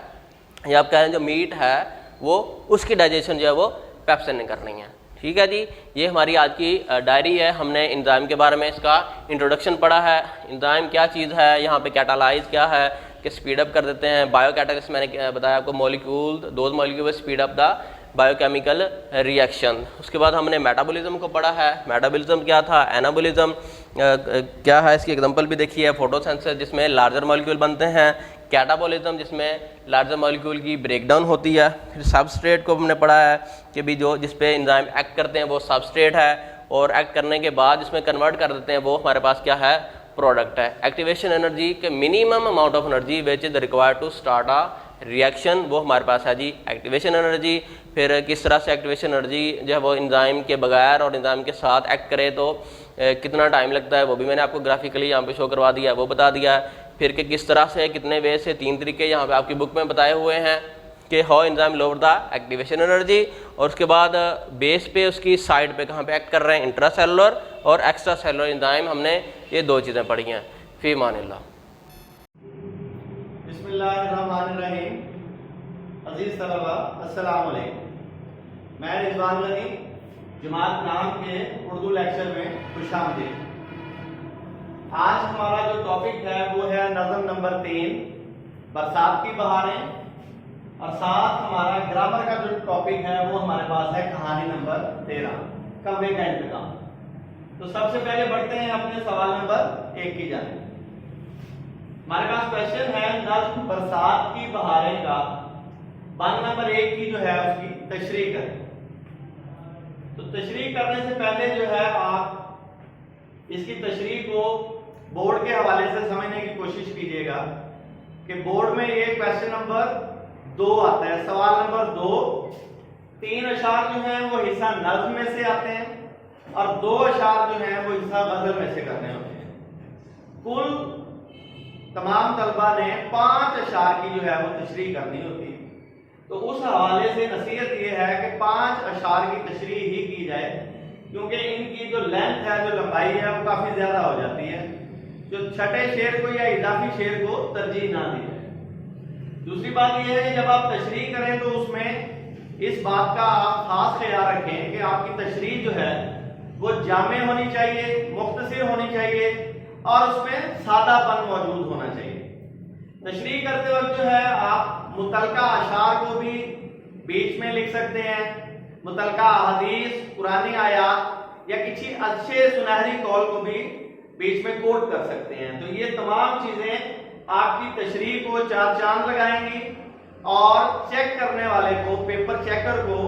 या आप कह रहे हैं जो मीट है, वो उसकी डाइजेशन जो है वो पेप्सिन ने करनी है, ठीक है जी। ये हमारी आज की डायरी है। हमने एंजाइम के बारे में इसका इंट्रोडक्शन पढ़ा है, एंजाइम क्या चीज़ है, यहाँ पे कैटालाइज क्या है कि स्पीड अप कर देते हैं। बायो कैटालिस्ट मैंने बताया आपको, molecule, those molecule speed up the biochemical reaction. उसके बाद हमने मेटाबॉलिज्म को पढ़ा है, मेटाबॉलिज्म क्या था, एनाबॉलिज्म क्या है, इसकी एग्जांपल भी देखी है, फोटोसिंथेसिस जिसमें लार्जर मॉलिक्यूल बनते हैं, कैटाबॉलिज्म जिसमें लार्जर मॉलिक्यूल की ब्रेकडाउन होती है। फिर सबस्ट्रेट को हमने पढ़ा है कि भी जो जिस पे एंजाइम एक्ट करते हैं वो सबस्ट्रेट है, और एक्ट करने के बाद जिसमें कन्वर्ट कर देते हैं वो हमारे पास क्या है, प्रोडक्ट है। एक्टिवेशन एनर्जी के minimum amount of energy which is required to start a reaction, वो हमारे पास है जी एक्टिवेशन एनर्जी। फिर किस तरह से एक्टिवेशन एनर्जी जो है वो एंजाइम के बगैर और एंजाइम के साथ एक्ट करे तो कितना टाइम लगता है, वो भी मैंने आपको ग्राफिकली यहाँ पे शो करवा दिया है, वो बता दिया है। फिर कि किस तरह से कितने वे से 3 तरीके यहाँ पे आपकी बुक में बताए हुए हैं कि how enzyme lower the activation energy, और उसके बाद बेस पे उसकी साइड पे कहाँ पे एक्ट कर रहे हैं, इंट्रासेलुलर और एक्स्ट्रा सेलुलर एंजाइम। हमने ये 2 चीज़ें पढ़ी हैं। फी मानिल्लाह। बिस्मिल्लाहिर्रहमानिर्रहीम। अजीज तलबा, अस्सलाम वालेकुम। मैं रिजवान गनी, जमात नाम के उर्दू लेक्चर में खुशामदीद। आज हमारा जो टॉपिक है वो है नज़म नंबर 3, बरसात की बहारें, और साथ हमारा ग्रामर का जो टॉपिक है वो हमारे पास है कहानी नंबर 13, कव्वे का इंतकाम। तो सबसे पहले बढ़ते हैं अपने सवाल नंबर 1 की जानिब। हमारे पास क्वेश्चन है नज़्म बरसात की बहारें का 1 नंबर 1 की जो है उसकी तशरीह करें। तो तशरीह करने से पहले जो है आप इसकी तशरीह को बोर्ड के हवाले से समझने की कोशिश कीजिएगा कि बोर्ड में ये क्वेश्चन नंबर 2 आता है, सवाल नंबर 2, 3 अशार जो हैं वो हिस्सा नज़्म में से आते हैं और 2 अशार जो हैं वो हिस्सा गज़ल में से करने होते हैं। कुल तमाम तलबा ने 5 अशार की जो है वो तशरीह करनी होती है। तो उस हवाले से नसीहत ये है कि 5 अशार की तशरीह ही की जाए, क्योंकि इनकी जो लेंथ है, जो लंबाई है, वो काफ़ी ज़्यादा हो जाती है। जो छठे शेर को या इजाफी शेर को तरजीह ना दी जाए। दूसरी बात यह है कि जब आप तशरीह करें तो उसमें इस बात का आप खास ख्याल रखें कि आपकी तशरीह जो है वो जामे होनी चाहिए, मुख्तसर होनी चाहिए और उसमें सादापन मौजूद होना चाहिए। तशरीह करते वक्त जो है आप मुतलका अशार को भी बीच में लिख सकते हैं, मुतलका हदीस, कुरानी आयात या किसी अच्छे सुनहरी कौल को भी बीच में कोट कर सकते हैं। तो ये तमाम चीजें आपकी तशरीह को 4 चांद लगाएंगी और चेक करने वाले को, पेपर चेकर को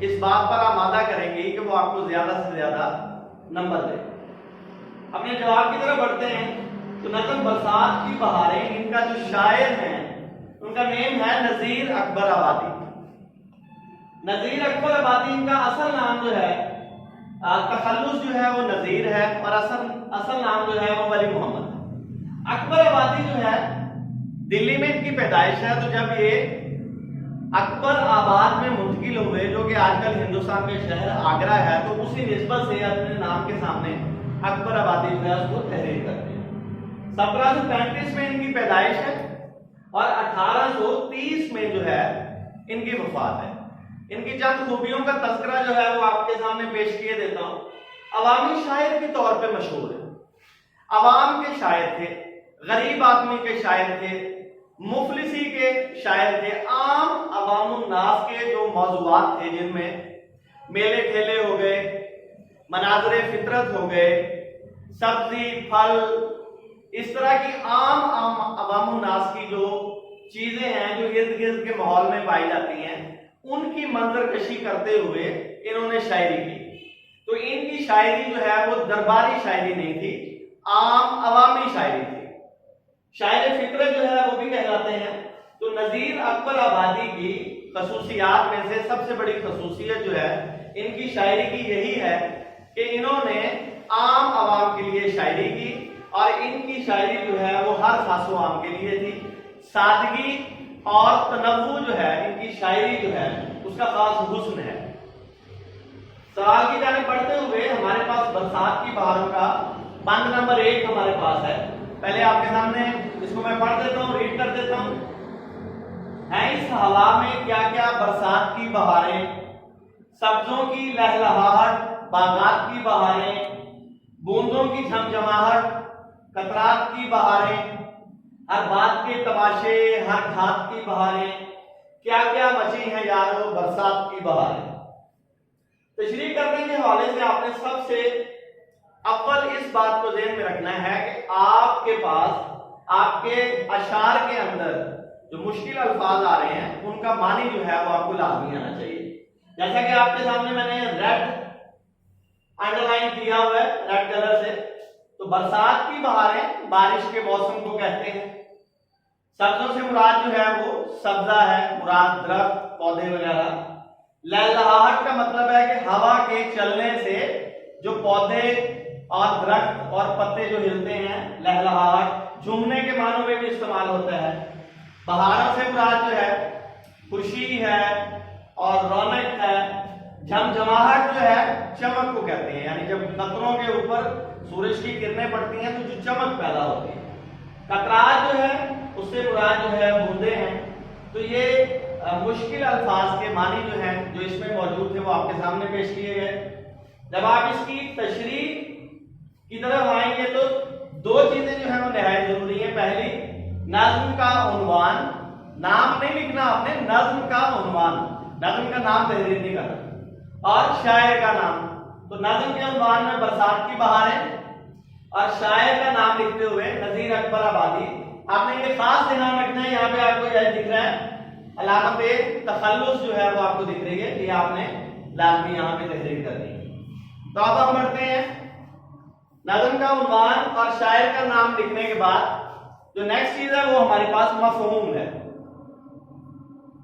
इस बात पर आमादा करेंगी कि वो आपको ज्यादा से ज्यादा नंबर दे। अपने जवाब की तरफ बढ़ते हैं। तो नज़्म बरसात की बहारें, इनका जो शायर हैं उनका नेम है नजीर अकबर आबादी। नजीर अकबर आबादी इनका असल नाम जो है, तखल्लुस जो है वो नजीर है और असल नाम जो है वो वली मोहम्मद। अकबर आबादी जो है दिल्ली में इनकी पैदाइश है। तो जब ये अकबर आबाद में मुंतकिल हुए, जो कि आजकल हिंदुस्तान के शहर आगरा है, तो उसी निस्बत से अपने नाम के सामने अकबर आबादी जो है उसको तहरीर करते हैं। 1735 में इनकी पैदाइश है और 1830 में जो है इनकी वफात है। इनकी चंद खूबियों का तस्करा जो है वो आपके सामने पेश किए देता हूं। अवामी शायर के तौर पे मशहूर है, अवाम के शायर थे, गरीब आदमी के शायर थे, मुफलिसी के शायर थे, आम अवामुन्नास के जो मौजूआत थे, जिनमें मेले ठेले हो गए, मनाजरे फितरत हो गए, सब्जी फल, इस तरह की आम अवामुन्नास की जो चीजें हैं जो इर्द गिर्द के माहौल में पाई जाती हैं, उनकी मंजरकशी करते हुए इन्होंने शायरी की। तो इनकी शायरी जो है वो दरबारी शायरी नहीं थी, आम अवामी शायरी थी। शायर फितरत जो है वो भी कहलाते हैं। तो नजीर अकबर आबादी की खसूसियात में से सबसे बड़ी खसूसियत जो है इनकी शायरी की यही है कि इन्होंने आम आवाम के लिए शायरी की और इनकी शायरी जो है वो हर खासो आम के लिए थी। सादगी और तनव्वु जो है इनकी शायरी जो है उसका खास हुस्न है। सवाल की जाने बढ़ते हुए हमारे पास बरसात की बहारों का बंद नंबर 1 हमारे पास है। पहले आपके सामने इसको मैं पढ़ देता हूँ, रीड कर देता हूँ। है इस हवा में क्या क्या बरसात की बहारें, सब्जों की लहलहाहट, बागात की बहारें, बूंदों की झमझमाहट, कतरात की बहारें, हर बात के तमाशे, हर घात की बहारें, क्या क्या मची है यारो बरसात की बहारें। तशरीह करने के हवाले से आपने सबसे अव्वल इस बात को ध्यान में रखना है कि आपके पास आपके अशार के अंदर जो मुश्किल अल्फाज आ रहे हैं उनका मानी जो है वो आपको लाजमी आना चाहिए। जैसा कि आपके सामने मैंने रेड अंडरलाइन किया हुआ है रेड कलर से। तो बरसात की बहारें बारिश के मौसम को कहते हैं। सब्जों से मुराद जो है वो सब्जा है, मुराद दरख्त पौधे वगैरह। लहलहाहट का मतलब है कि हवा के चलने से जो पौधे और दरख्त और पत्ते जो हिलते हैं, लहलहाहट झूमने के मानों में भी इस्तेमाल होता है। बहारों से मुराद जो है खुशी है और रौनक है। झमझमाहट जो है चमक को कहते हैं, यानी जब कतरों के ऊपर सूरज की किरणें पड़ती हैं तो जो चमक पैदा होती है। कतरात जो है उससे मुराद जो है बूंदे हैं। तो ये मुश्किल अल्फाज के मानी जो हैं जो इसमें मौजूद थे वो आपके सामने पेश किए गए। जब आप इसकी तशरीह की तरफ आएंगे तो 2 चीजें जो है वो निहायत जरूरी है। पहली, नज्म का उन्वान, नाम नहीं लिखना आपने, नज्म का उन्वान, नज्म का नाम तहरीर नहीं करना, और शायर का नाम। तो नज्म के उन्वान में बरसात की बहारें और शायर का नाम लिखते हुए नजीर अकबर आबादी। आपने ये खास ध्यान रखना है, यहाँ पे आपको यह दिख रहा है अलामत तखल्लुस जो है वो आपको दिख रही है, ये आपने लाजमी यहाँ पे तहरीर कर दी। तो अब हम बढ़ते हैं नज़्म का उन्वान और शायर का नाम लिखने के बाद जो नेक्स्ट चीज है वो हमारे पास मफहूम है।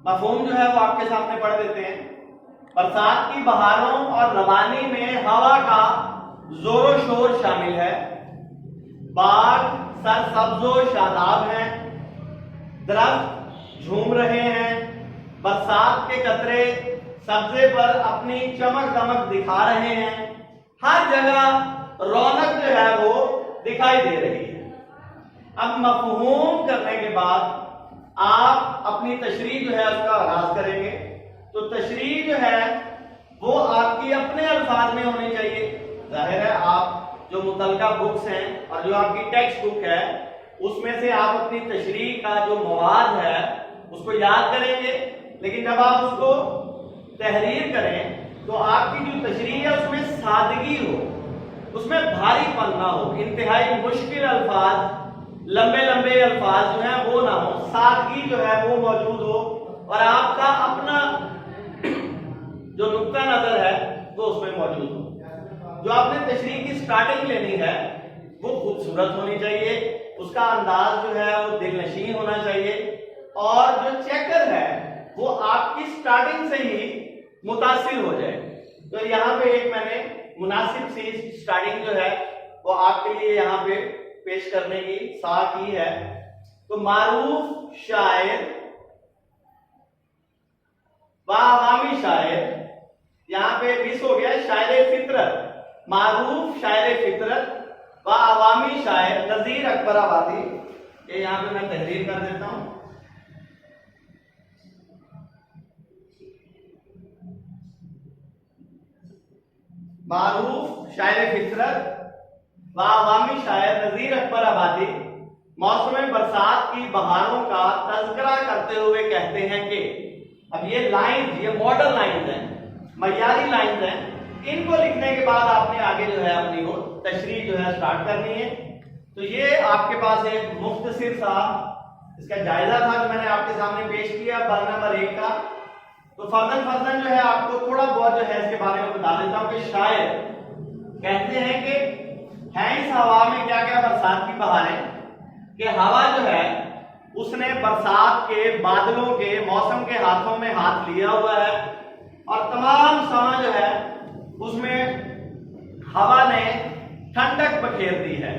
मफहूम जो है वो आपके सामने पढ़ देते हैं। बरसात की बहारों और रवानी में हवा का जोरो शोर शामिल है, बाग सरसब्जो शादाब हैं, दरख्त झूम रहे हैं, बरसात के कतरे सब्जे पर अपनी चमक दमक दिखा रहे हैं, हर जगह रौनक जो है वो दिखाई दे रही है। अब मफहूम करने के बाद आप अपनी तशरीह जो है उसका आगाज करेंगे। तो तशरीह जो है वो आपकी अपने अल्फाज में होनी चाहिए। जाहिर है आप जो मुतलका बुक्स हैं और जो आपकी टेक्स्ट बुक है उसमें से आप अपनी तशरीह का जो मवाद है उसको याद करेंगे, लेकिन जब आप उसको तहरीर करें तो आपकी जो तशरीह है उसमें सादगी हो, उसमें भारीपन ना हो, इंतहाई मुश्किल अल्फाज, लंबे लंबे अल्फाज जो हैं वो ना हो, सादगी जो है वो मौजूद हो और आपका अपना जो नुक्ता नजर है वो उसमें मौजूद हो। जो आपने तशरीह की स्टार्टिंग लेनी है वो खूबसूरत होनी चाहिए, उसका अंदाज जो है वो दिलनशीन होना चाहिए और जो चेकर है वो आपकी स्टार्टिंग से ही मुतासिर हो जाए। तो यहाँ पे एक मैंने मुनासिब सी स्टार्टिंग जो है वो आपके लिए यहाँ पे पेश करने की सा की है। तो मारूफ शायर व अवामी शायर, यहाँ पे मिस हो गया शायर फितरत, मारूफ शायर फितरत व अवामी शायर नजीर अकबराबादी, ये यहाँ पे मैं तहरीर कर देता हूं। मारूफ शायर फितरत व अवामी शायर नजीर अकबराबादी मौसम बरसात की बहारों का तज़किरा करते हुए कहते हैं कि, अब ये लाइन्स, ये मॉडल लाइन्स हैं, मयारी लाइन्स हैं, इनको लिखने के बाद आपने आगे जो है अपनी वो तशरीह जो है स्टार्ट करनी है। तो ये आपके पास एक मुख्तसर सा इसका जायजा था जो मैंने आपके सामने पेश किया बल नंबर 1 का। तो फर्जन जो है आपको थोड़ा बहुत जो है इसके बारे में बता देता हूं कि शायर कहते हैं कि है इस हवा में क्या क्या बरसात की बहारें, कि हवा जो है उसने बरसात के बादलों के मौसम के हाथों में हाथ लिया हुआ है और तमाम समा जो है उसमें हवा ने ठंडक बखेर दी है,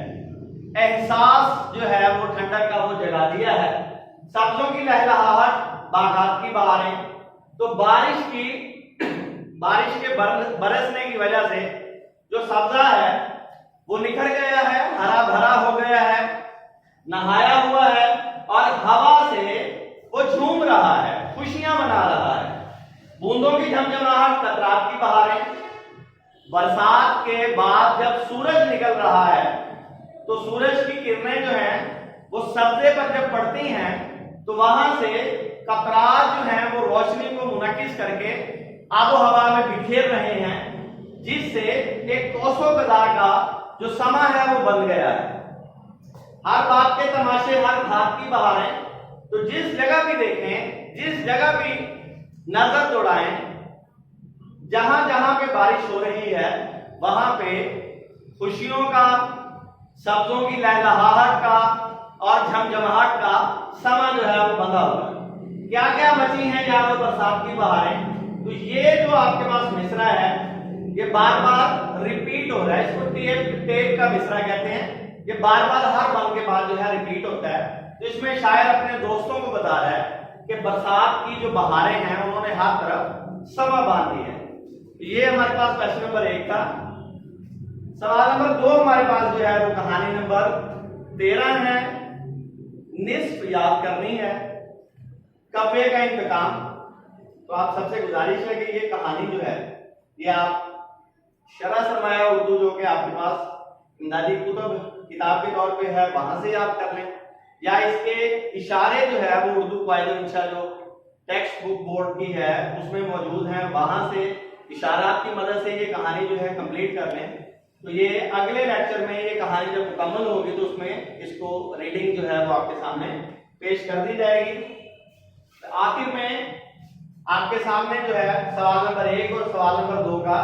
एहसास जो है वो ठंडक का वो जगा दिया है, सब्जों की लहलहाहट, बागात की बहारें। तो बारिश के बरसने की वजह से जो सब्जा है वो निखर गया है, हरा भरा हो गया है, नहाया हुआ है और हवा से वो झूम रहा है, खुशियां मना रहा है। बूंदों की झमझमाहट, कतरात की बहारें। बरसात के बाद जब सूरज निकल रहा है तो सूरज की किरणें जो हैं वो सब्जे पर जब पड़ती हैं तो वहां से कतरात जो हैं वो रोशनी को मुनक्किस करके आबो हवा में बिखेर रहे हैं, जिससे एक कोसो गदा का जो समा है वो बन गया है। हर बात के तमाशे, हर भात की बहारें। तो जिस जगह भी देखें, जिस जगह भी नजर दौड़ाएं, जहां जहां पे बारिश हो रही है वहां पे खुशियों का, सब्जों की लहलहाहट का और झमझमाहट का समा जो है वो बंधा हुआ है। क्या क्या बची हैं यारो बरसात की बहारें। तो ये जो आपके पास मिसरा है ये बार बार रिपीट हो रहा है, इसको टेप का मिसरा कहते हैं। ये बार बार हर बंद के बाद जो है रिपीट होता है। तो इसमें शायर अपने दोस्तों को बता रहा है कि बरसात की जो बहारें हैं उन्होंने हर तरफ समा बांध दी है। ये हमारे पास क्वेश्चन नंबर 1 था। सवाल नंबर 2 हमारे पास जो है वो कहानी नंबर 13 है, निस्फ याद करनी है, कब्बे का इंतकाम। तो आप सबसे गुजारिश है कि ये कहानी जो है ये आप शरह सरमाया उर्दू जो कि आपके पास इमदादी किताब के तौर पे है वहां से आप कर लें, या इसके इशारे जो है वो उर्दू कायदा इंशा जो टेक्स्ट बुक बोर्ड की है उसमें मौजूद है, वहां से इशारात की मदद से ये कहानी जो है कंप्लीट कर लें। तो ये अगले लेक्चर में ये कहानी जब मुकम्मल होगी तो उसमें इसको रीडिंग जो है वो आपके सामने पेश कर दी जाएगी। आखिर में आपके सामने जो है सवाल नंबर 1 और सवाल नंबर 2 का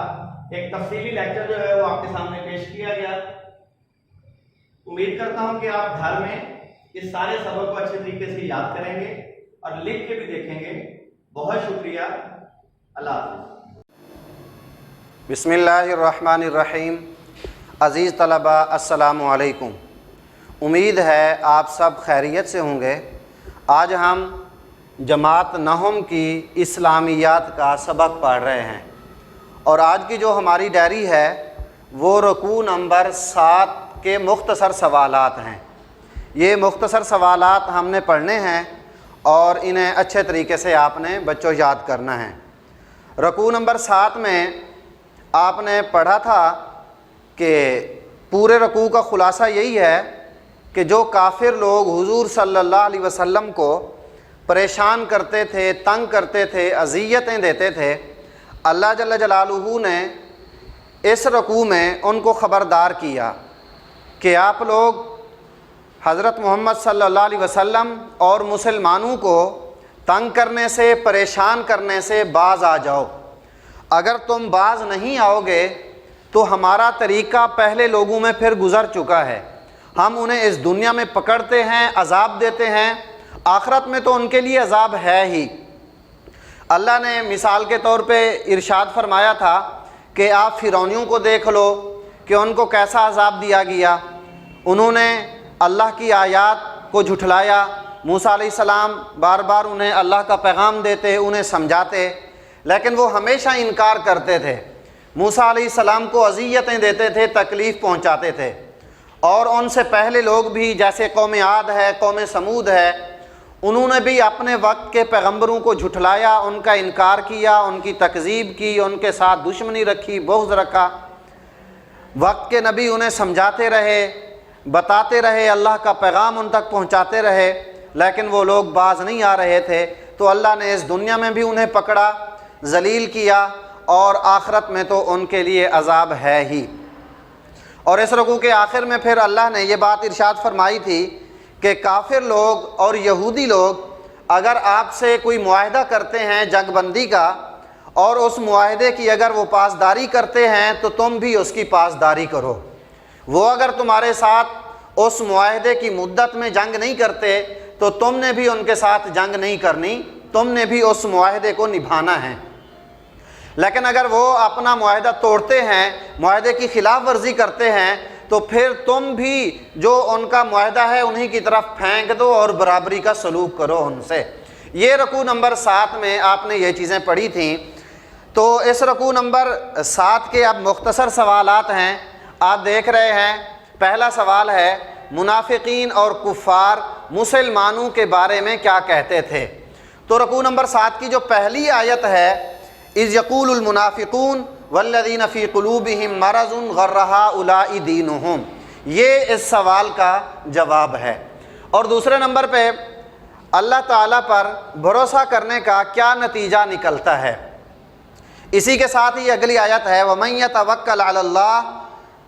एक तफसीली लेक्चर जो है वो आपके सामने पेश किया गया। उम्मीद करता हूं कि आप घर में इस सारे सबक को अच्छे तरीके से याद करेंगे और लिख के भी देखेंगे। बहुत शुक्रिया। अल्लाह हाफ़िज़। बिस्मिल्लाहिर्रहमानिर्रहीम। अज़ीज़ तलबा अस्सलामु अलैकुम। उम्मीद है आप सब खैरियत से होंगे। आज हम जमात नहम की इस्लामियात का सबक पढ़ रहे हैं और आज की जो हमारी डायरी है वो रुकू नंबर 7 के मुख्तसर सवालात हैं। ये मुख्तसर सवालात हमने पढ़ने हैं और इन्हें अच्छे तरीके से आपने बच्चों याद करना है। रुकू नंबर 7 में आपने पढ़ा था कि पूरे रुकू का ख़ुलासा यही है कि जो काफिर लोग हुजूर सल्लल्लाहु अलैहि वसल्लम को परेशान करते थे, तंग करते थे, अज़ियतें देते थे, अल्लाह जल्ल जलालुहू ने इस रुकू में उनको ख़बरदार किया कि आप लोग हज़रत मोहम्मद सल्लल्लाहु अलैहि वसल्लम और मुसलमानों को तंग करने से, परेशान करने से बाज़ आ जाओ। अगर तुम बाज़ नहीं आओगे तो हमारा तरीक़ा पहले लोगों में फिर गुज़र चुका है। हम उन्हें इस दुनिया में पकड़ते हैं, अज़ाब देते हैं, आखिरत में तो उनके लिए अज़ाब है ही। अल्लाह ने मिसाल के तौर पे इरशाद फरमाया था कि आप फ़िरौनियों को देख लो कि उनको कैसा अज़ाब दिया गया। उन्होंने अल्लाह की आयात को झुठलाया। मूसा अलैहिस्सलाम बार बार उन्हें अल्लाह का पैगाम देते, उन्हें समझाते, लेकिन वो हमेशा इनकार करते थे। मूसा अलैहिस्सलाम को अज़ियतें देते थे, तकलीफ़ पहुँचाते थे। और उनसे पहले लोग भी जैसे कौम आद है, कौम समूद है, उन्होंने भी अपने वक्त के पैगंबरों को झुठलाया, उनका इनकार किया, उनकी तकज़ीब की, उनके साथ दुश्मनी रखी, बुग़्ज़ रखा। वक्त के नबी उन्हें समझाते रहे, बताते रहे, अल्लाह का पैगाम उन तक पहुँचाते रहे, लेकिन वो लोग बाज नहीं आ रहे थे। तो अल्लाह ने इस दुनिया में भी उन्हें पकड़ा, जलील किया और आखिरत में तो उनके लिए अज़ाब है ही। और इस रुकू के आखिर में फिर अल्लाह ने ये बात इरशाद फरमाई थी कि काफिर लोग और यहूदी लोग अगर आपसे कोई मुआहदा करते हैं जंगबंदी का और उस मुआहदे की अगर वो पासदारी करते हैं तो तुम भी उसकी पासदारी करो। वो अगर तुम्हारे साथ उस मुआहदे की मुद्दत में जंग नहीं करते तो तुमने भी उनके साथ जंग नहीं करनी, तुमने भी उस मुआहदे को निभाना है। लेकिन अगर वो अपना मुआहदा तोड़ते हैं, मुआहदे की खिलाफ वर्जी करते हैं, तो फिर तुम भी जो उनका मुआहदा है उन्हीं की तरफ फेंक दो और बराबरी का सलूक करो उनसे। ये रुकू नंबर 7 में आपने ये चीज़ें पढ़ी थी। तो इस रुकू नंबर 7 के अब मुख्तसर सवालात हैं, आप देख रहे हैं। पहला सवाल है मुनाफिकीन और कुफ़ार मुसलमानों के बारे में क्या कहते थे। तो रुकू नंबर 7 की जो पहली आयत है, इज़ यक़ूलुल मुनाफ़िक़ून वल्लज़ीना फ़ी क़ुलूबिहिम मरज़ुन ग़र्रहा उलाइ दीनुहुम, ये इस सवाल का जवाब है। और दूसरे नंबर पे अल्लाह ताला पर भरोसा करने का क्या नतीजा निकलता है। इसी के साथ ही अगली आयत है वमन यतवक्कल अलल्लाह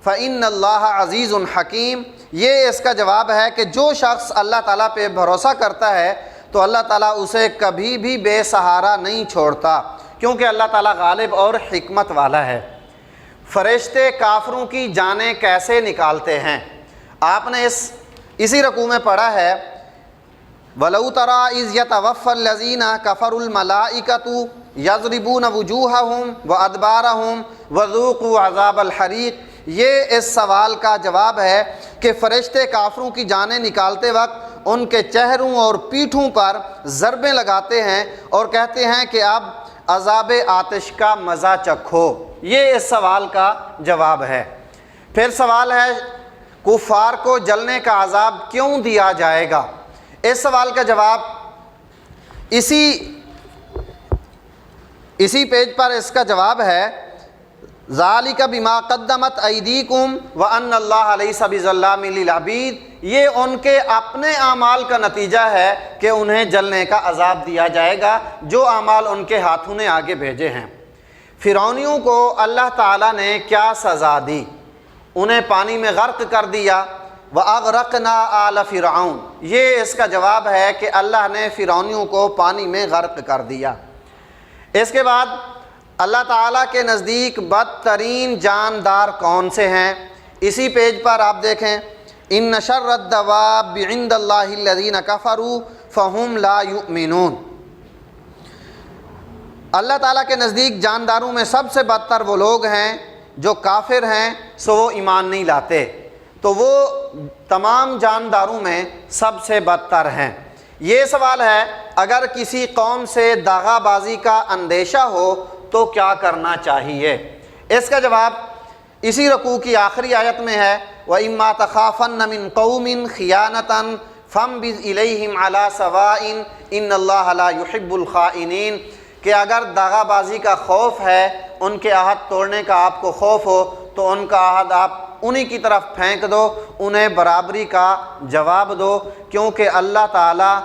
फ़इन्नल्लाह अज़ीज़ुन हकीम, ये इसका जवाब है कि जो शख्स अल्लाह ताला पे भरोसा करता है तो अल्लाह ताला उसे कभी भी बेसहारा नहीं छोड़ता, क्योंकि अल्लाह ताला गालिब और हिकमत वाला है। फरिश्ते काफरों की जानें कैसे निकालते हैं, आपने इसी रकू में पढ़ा है वलौ तरा इज़ यतवफ़्फ़ल्लज़ीना कफ़रुल मलाइकतु यज़रिबूना वुजूहहुम व अदबारहुम वज़ूक़ू अज़ाबल हरीक़। ये इस सवाल का जवाब है कि फ़रिश्ते काफरों की जानें निकालते वक्त उनके चेहरों और पीठों पर ज़रबें लगाते हैं और कहते हैं कि अब अज़ाब आतिश का मज़ा चखो। ये इस सवाल का जवाब है। फिर सवाल है कुफ़ार को जलने का अज़ाब क्यों दिया जाएगा। इस सवाल का जवाब इसी पेज पर इसका जवाब है ज़ालिका बिमा क़द्दमत ऐदीकुम व अन्नल्लाह लैसा बिज़ल्लामिल लिल अबीद। ये उनके अपने आमाल का नतीजा है कि उन्हें जलने का अज़ाब दिया जाएगा, जो आमाल उनके हाथों ने आगे भेजे हैं। फ़िरौनियों को अल्लाह ताला ने क्या सज़ा दी, उन्हें पानी में गर्क कर दिया, व अगरकना आल फ़िरऔन, ये इसका जवाब है कि अल्लाह ने फ़िरौनियों को पानी में गर्क कर दिया। इसके बाद अल्लाह ताला के नज़दीक बदतरीन जानदार कौन से हैं, इसी पेज पर आप देखें, इन्न शर्रद दवाब इंदल्लाहि लज़ीना कफ़रू फ़हुम ला युमिनून। अल्लाह ताला के नज़दीक जानदारों में सबसे बदतर वो लोग हैं जो काफिर हैं, सो वो ईमान नहीं लाते, तो वो तमाम जानदारों में सबसे बदतर हैं। ये सवाल है, अगर किसी कौम से दागाबाजी का अंदेशा हो तो क्या करना चाहिए? इसका जवाब इसी रकू की आखिरी आयत में है, व इम्मा तखाफ़न्न मिन कौमिन खियानतन फम्बिज़ इलैहिम अला सवाइन इन्नल्लाह ला युहिब्बुल खाइनीन, कि अगर दागाबाजी का खौफ है, उनके आहद तोड़ने का आपको खौफ हो तो उनका आहद आप उन्हीं की तरफ फेंक दो, उन्हें बराबरी का जवाब दो, क्योंकि अल्लाह ताला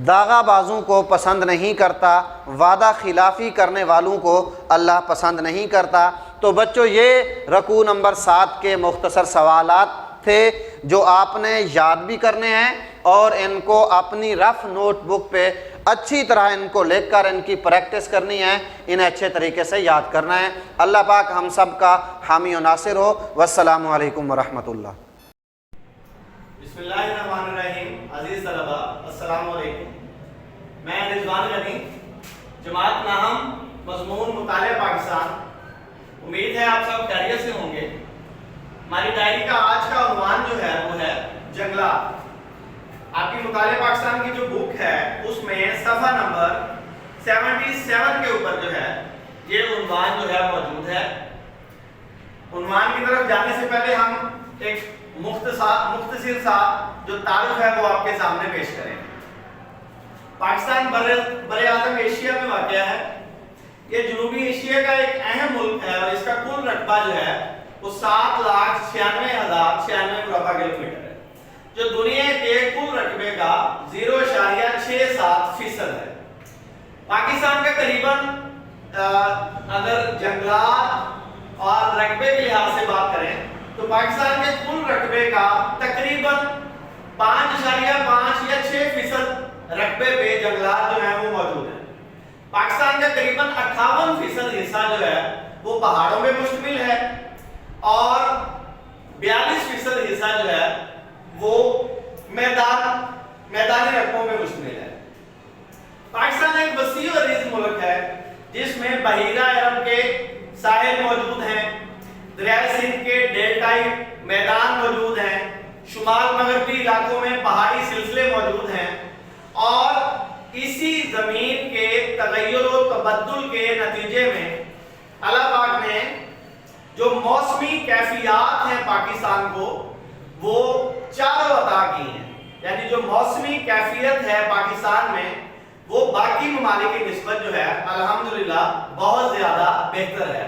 दागाबाजों को पसंद नहीं करता, वादा खिलाफ़ी करने वालों को अल्लाह पसंद नहीं करता। तो बच्चों, ये रकू नंबर 7 के मुख्तसर सवालात थे जो आपने याद भी करने हैं और इनको अपनी रफ़ नोटबुक पे अच्छी तरह इनको लिखकर इनकी प्रैक्टिस करनी है, इन्हें अच्छे तरीके से याद करना है। अल्लाह पाक हम सब का हामी और नासिर हो। वस्सलामु अलैकुम वरहमतुल्लाह। बिस्मिल्लाहिर्रहमानिर्रहीम। अजीज़ तलबा, अस्सलामु अलैकुम। मैं रिजवान गनी, जमात नाहम, मज़मून मुतालिया पाकिस्तान। उम्मीद है आप सब खैरियत से होंगे। हमारी डायरी का आज का उन्वान जो है वो है जंगलात। आपकी मुतालिया पाकिस्तान की जो बुक है उसमें सफ़ा नंबर 77 के ऊपर जो है ये उन्वान जो है मौजूद है। उन्वान की तरफ जाने से पहले हम एक मुख्तसर सा जो तारुफ है वो आपके सामने पेश करें। पाकिस्तान बरे आज़म एशिया में वाक़या है। ये जनूबी एशिया का एक अहम मुल्क है और इसका कुल रकबा जो है वो 7,96,096 मुरबा किलोमीटर है, जो दुनिया के कुल रकबे का 0.67% है। पाकिस्तान का करीबन अगर जंगलात और रकबे के लिहाज से बात करें तो पाकिस्तान के कुल रकबे का तकरीबन 5.5 या 6% रकबे पे जंगलात जो है वो मौजूद है। पाकिस्तान का करीबन 58% हिस्सा जो है वो पहाड़ों पे मुश्तमिल है और 42% हिस्सा जो है वो मैदानी रकबों में मुश्तमिल है। पाकिस्तान एक वसी और अजीज मुल्क है जिसमें बहीरा अरब के साहिल मौजूद हैं, दरियाए सिंध के डेल्टाई मैदान मौजूद हैं, शुमाल मगरबी इलाकों में पहाड़ी सिलसिले मौजूद हैं और इसी जमीन के तगय्युर और तबद्दुल के नतीजे में अल्लाह पाक ने जो मौसमी कैफियत हैं पाकिस्तान को वो चारों अता की हैं। यानी जो मौसमी कैफियत है पाकिस्तान में वो बाकी ममालिक की निस्बत जो है अल्हम्दुलिल्लाह बहुत ज्यादा बेहतर है।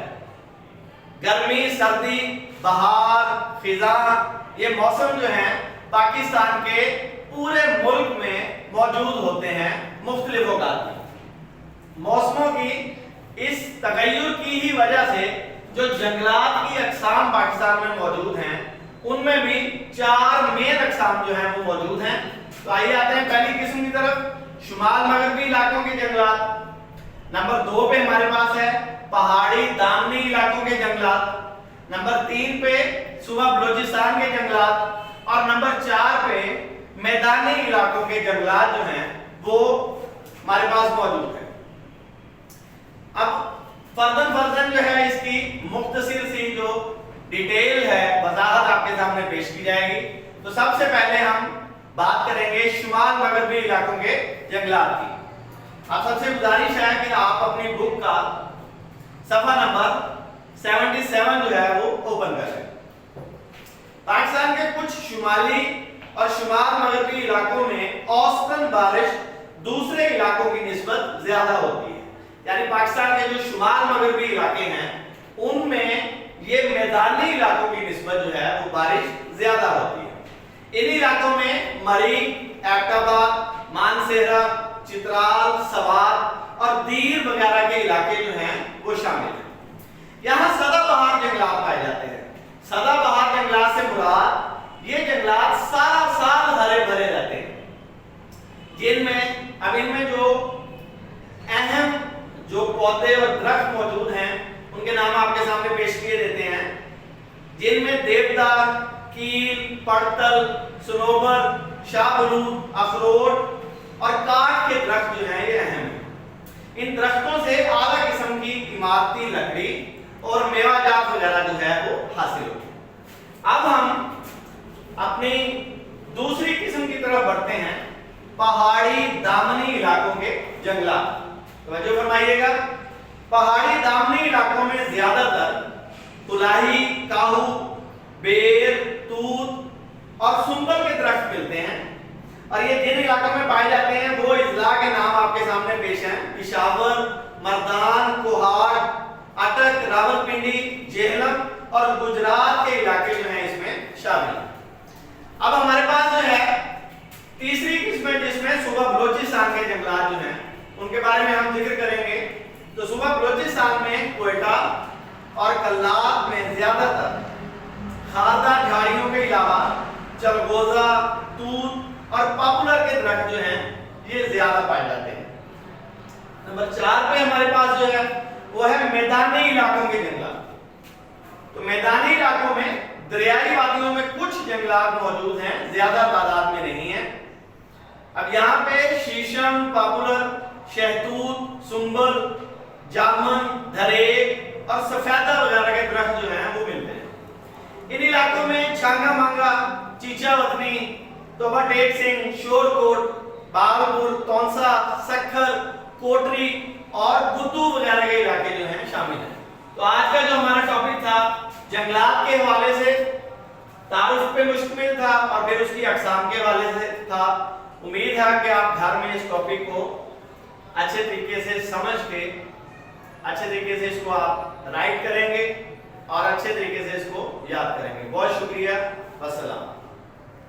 गर्मी, सर्दी, बहार, खिजा, ये मौसम जो हैं पाकिस्तान के पूरे मुल्क में मौजूद होते हैं मुख्तलिफ औकात में। मौसमों की इस तगय्युर की ही वजह से जो जंगलात की अक़साम पाकिस्तान में मौजूद हैं उनमें भी 4 मेन अक़साम जो हैं वो मौजूद हैं। तो आइए आते हैं पहली किस्म की तरफ, शुमाल मगरबी इलाकों के जंगलात। नंबर 2 पे हमारे पास है पहाड़ी दामनी इलाकों के जंगलात। नंबर 3 पे सूबा बलोचिस्तान के जंगलात और नंबर 4 पे मैदानी इलाकों के जंगलात जो हैं वो हमारे पास मौजूद है। अब फर्दन जो है इसकी मुख्तसर सी जो डिटेल है वजाहत आपके सामने पेश की जाएगी। तो सबसे पहले हम बात करेंगे शुमाल मगरबी इलाकों के जंगलात की। आप सबसे गुजारिश है कि आप अपनी बुक का सफा नंबर 77 जो है वो ओपन करें। पाकिस्तान के कुछ शुमाली और शुमाल मगरबी इलाकों में औसतन बारिश दूसरे इलाकों की निस्बत ज्यादा होती है। यानी पाकिस्तान के जो शुमाल मगरबी इलाके हैं उनमें ये मैदानी इलाकों की निस्बत जो है वो बारिश ज्यादा होती है। इन इलाकों में मरी, एबटाबाद, मानसेरा, चित्राल, सवात और दीर वगैरह के इलाके जो हैं वो शामिल हैं। यहाँ सदाबहार जंगलात पाए जाते हैं। सदाबहार जंगलात से मुराद ये जंगलात सारा साल हरे भरे रहते हैं, जिनमें अब इनमें जो अहम जो पौधे और दरख्त मौजूद हैं उनके नाम आपके सामने पेश किए देते हैं, जिनमें देवदार, कील, पड़तल, सनोबर, शाहबलूत, अखरोट और काठ के दरख्त जो हैं ये अहम हैं। इन दरख्तों से आला किस्म की इमारती लकड़ी और मेवाजात वगैरह जो है वो हासिल होती है। अब हम अपनी दूसरी किस्म की तरफ बढ़ते हैं, पहाड़ी दामनी इलाकों के जंगलात। तवज्जो फरमाइएगा, पहाड़ी दामनी इलाकों में ज्यादातर तुलाही, काहू, बेर, तूत और सुंबल के दरख्त मिलते हैं और ये जिन इलाकों में पाए जाते हैं वो इजला के नाम आपके सामने पेश हैं। पिशावर, मर्दान, कोहाट, अटक, रावलपिंडी, जेहलम और गुजरात के इलाके जो हैं इसमें शामिल हैं। अब हमारे पास जो है तीसरी किस्म जिसमें सूबा बलोचिस्तान के जंगलात जो हैं उनके बारे में हम जिक्र करेंगे। तो सूबा बलोचिस्तान में क्वेटा और कल्लाब में ज्यादातर खारदार झाड़ियों के अलावा चलगोजा, तूत और पॉपुलर के दरख्त जो हैं ये ज्यादा पाए जाते हैं। नंबर 4 पे हमारे पास जो है वो है मैदानी इलाकों के जंगलात। तो मैदानी इलाकों में दरियाई वादियों में कुछ जंगलात मौजूद हैं, ज्यादा तादाद में नहीं है। अब यहाँ पे शीशम, पॉपुलर, शहतूत, सुंबल, जामुन, धरेक और सफेदा वगैरह के दरख्त जो हैं वो मिलते हैं। इन इलाकों में छांगा मांगा, चीचा वतनी, तोबा टेक सिंह, शोरकोट, बागलपुर, तौंसा, सखर, कोटरी और बुद्धू वगैरह के इलाके जो हैं शामिल हैं। तो आज का जो हमारा टॉपिक था जंगलात के हवाले से तारुफ पे मुश्तमिल था और फिर उसकी अक़साम के हवाले से था। उम्मीद है कि आप घर में इस टॉपिक को अच्छे तरीके से समझ के अच्छे तरीके से इसको आप राइट करेंगे और अच्छे तरीके से इसको याद करेंगे। बहुत शुक्रिया। अस्सलाम।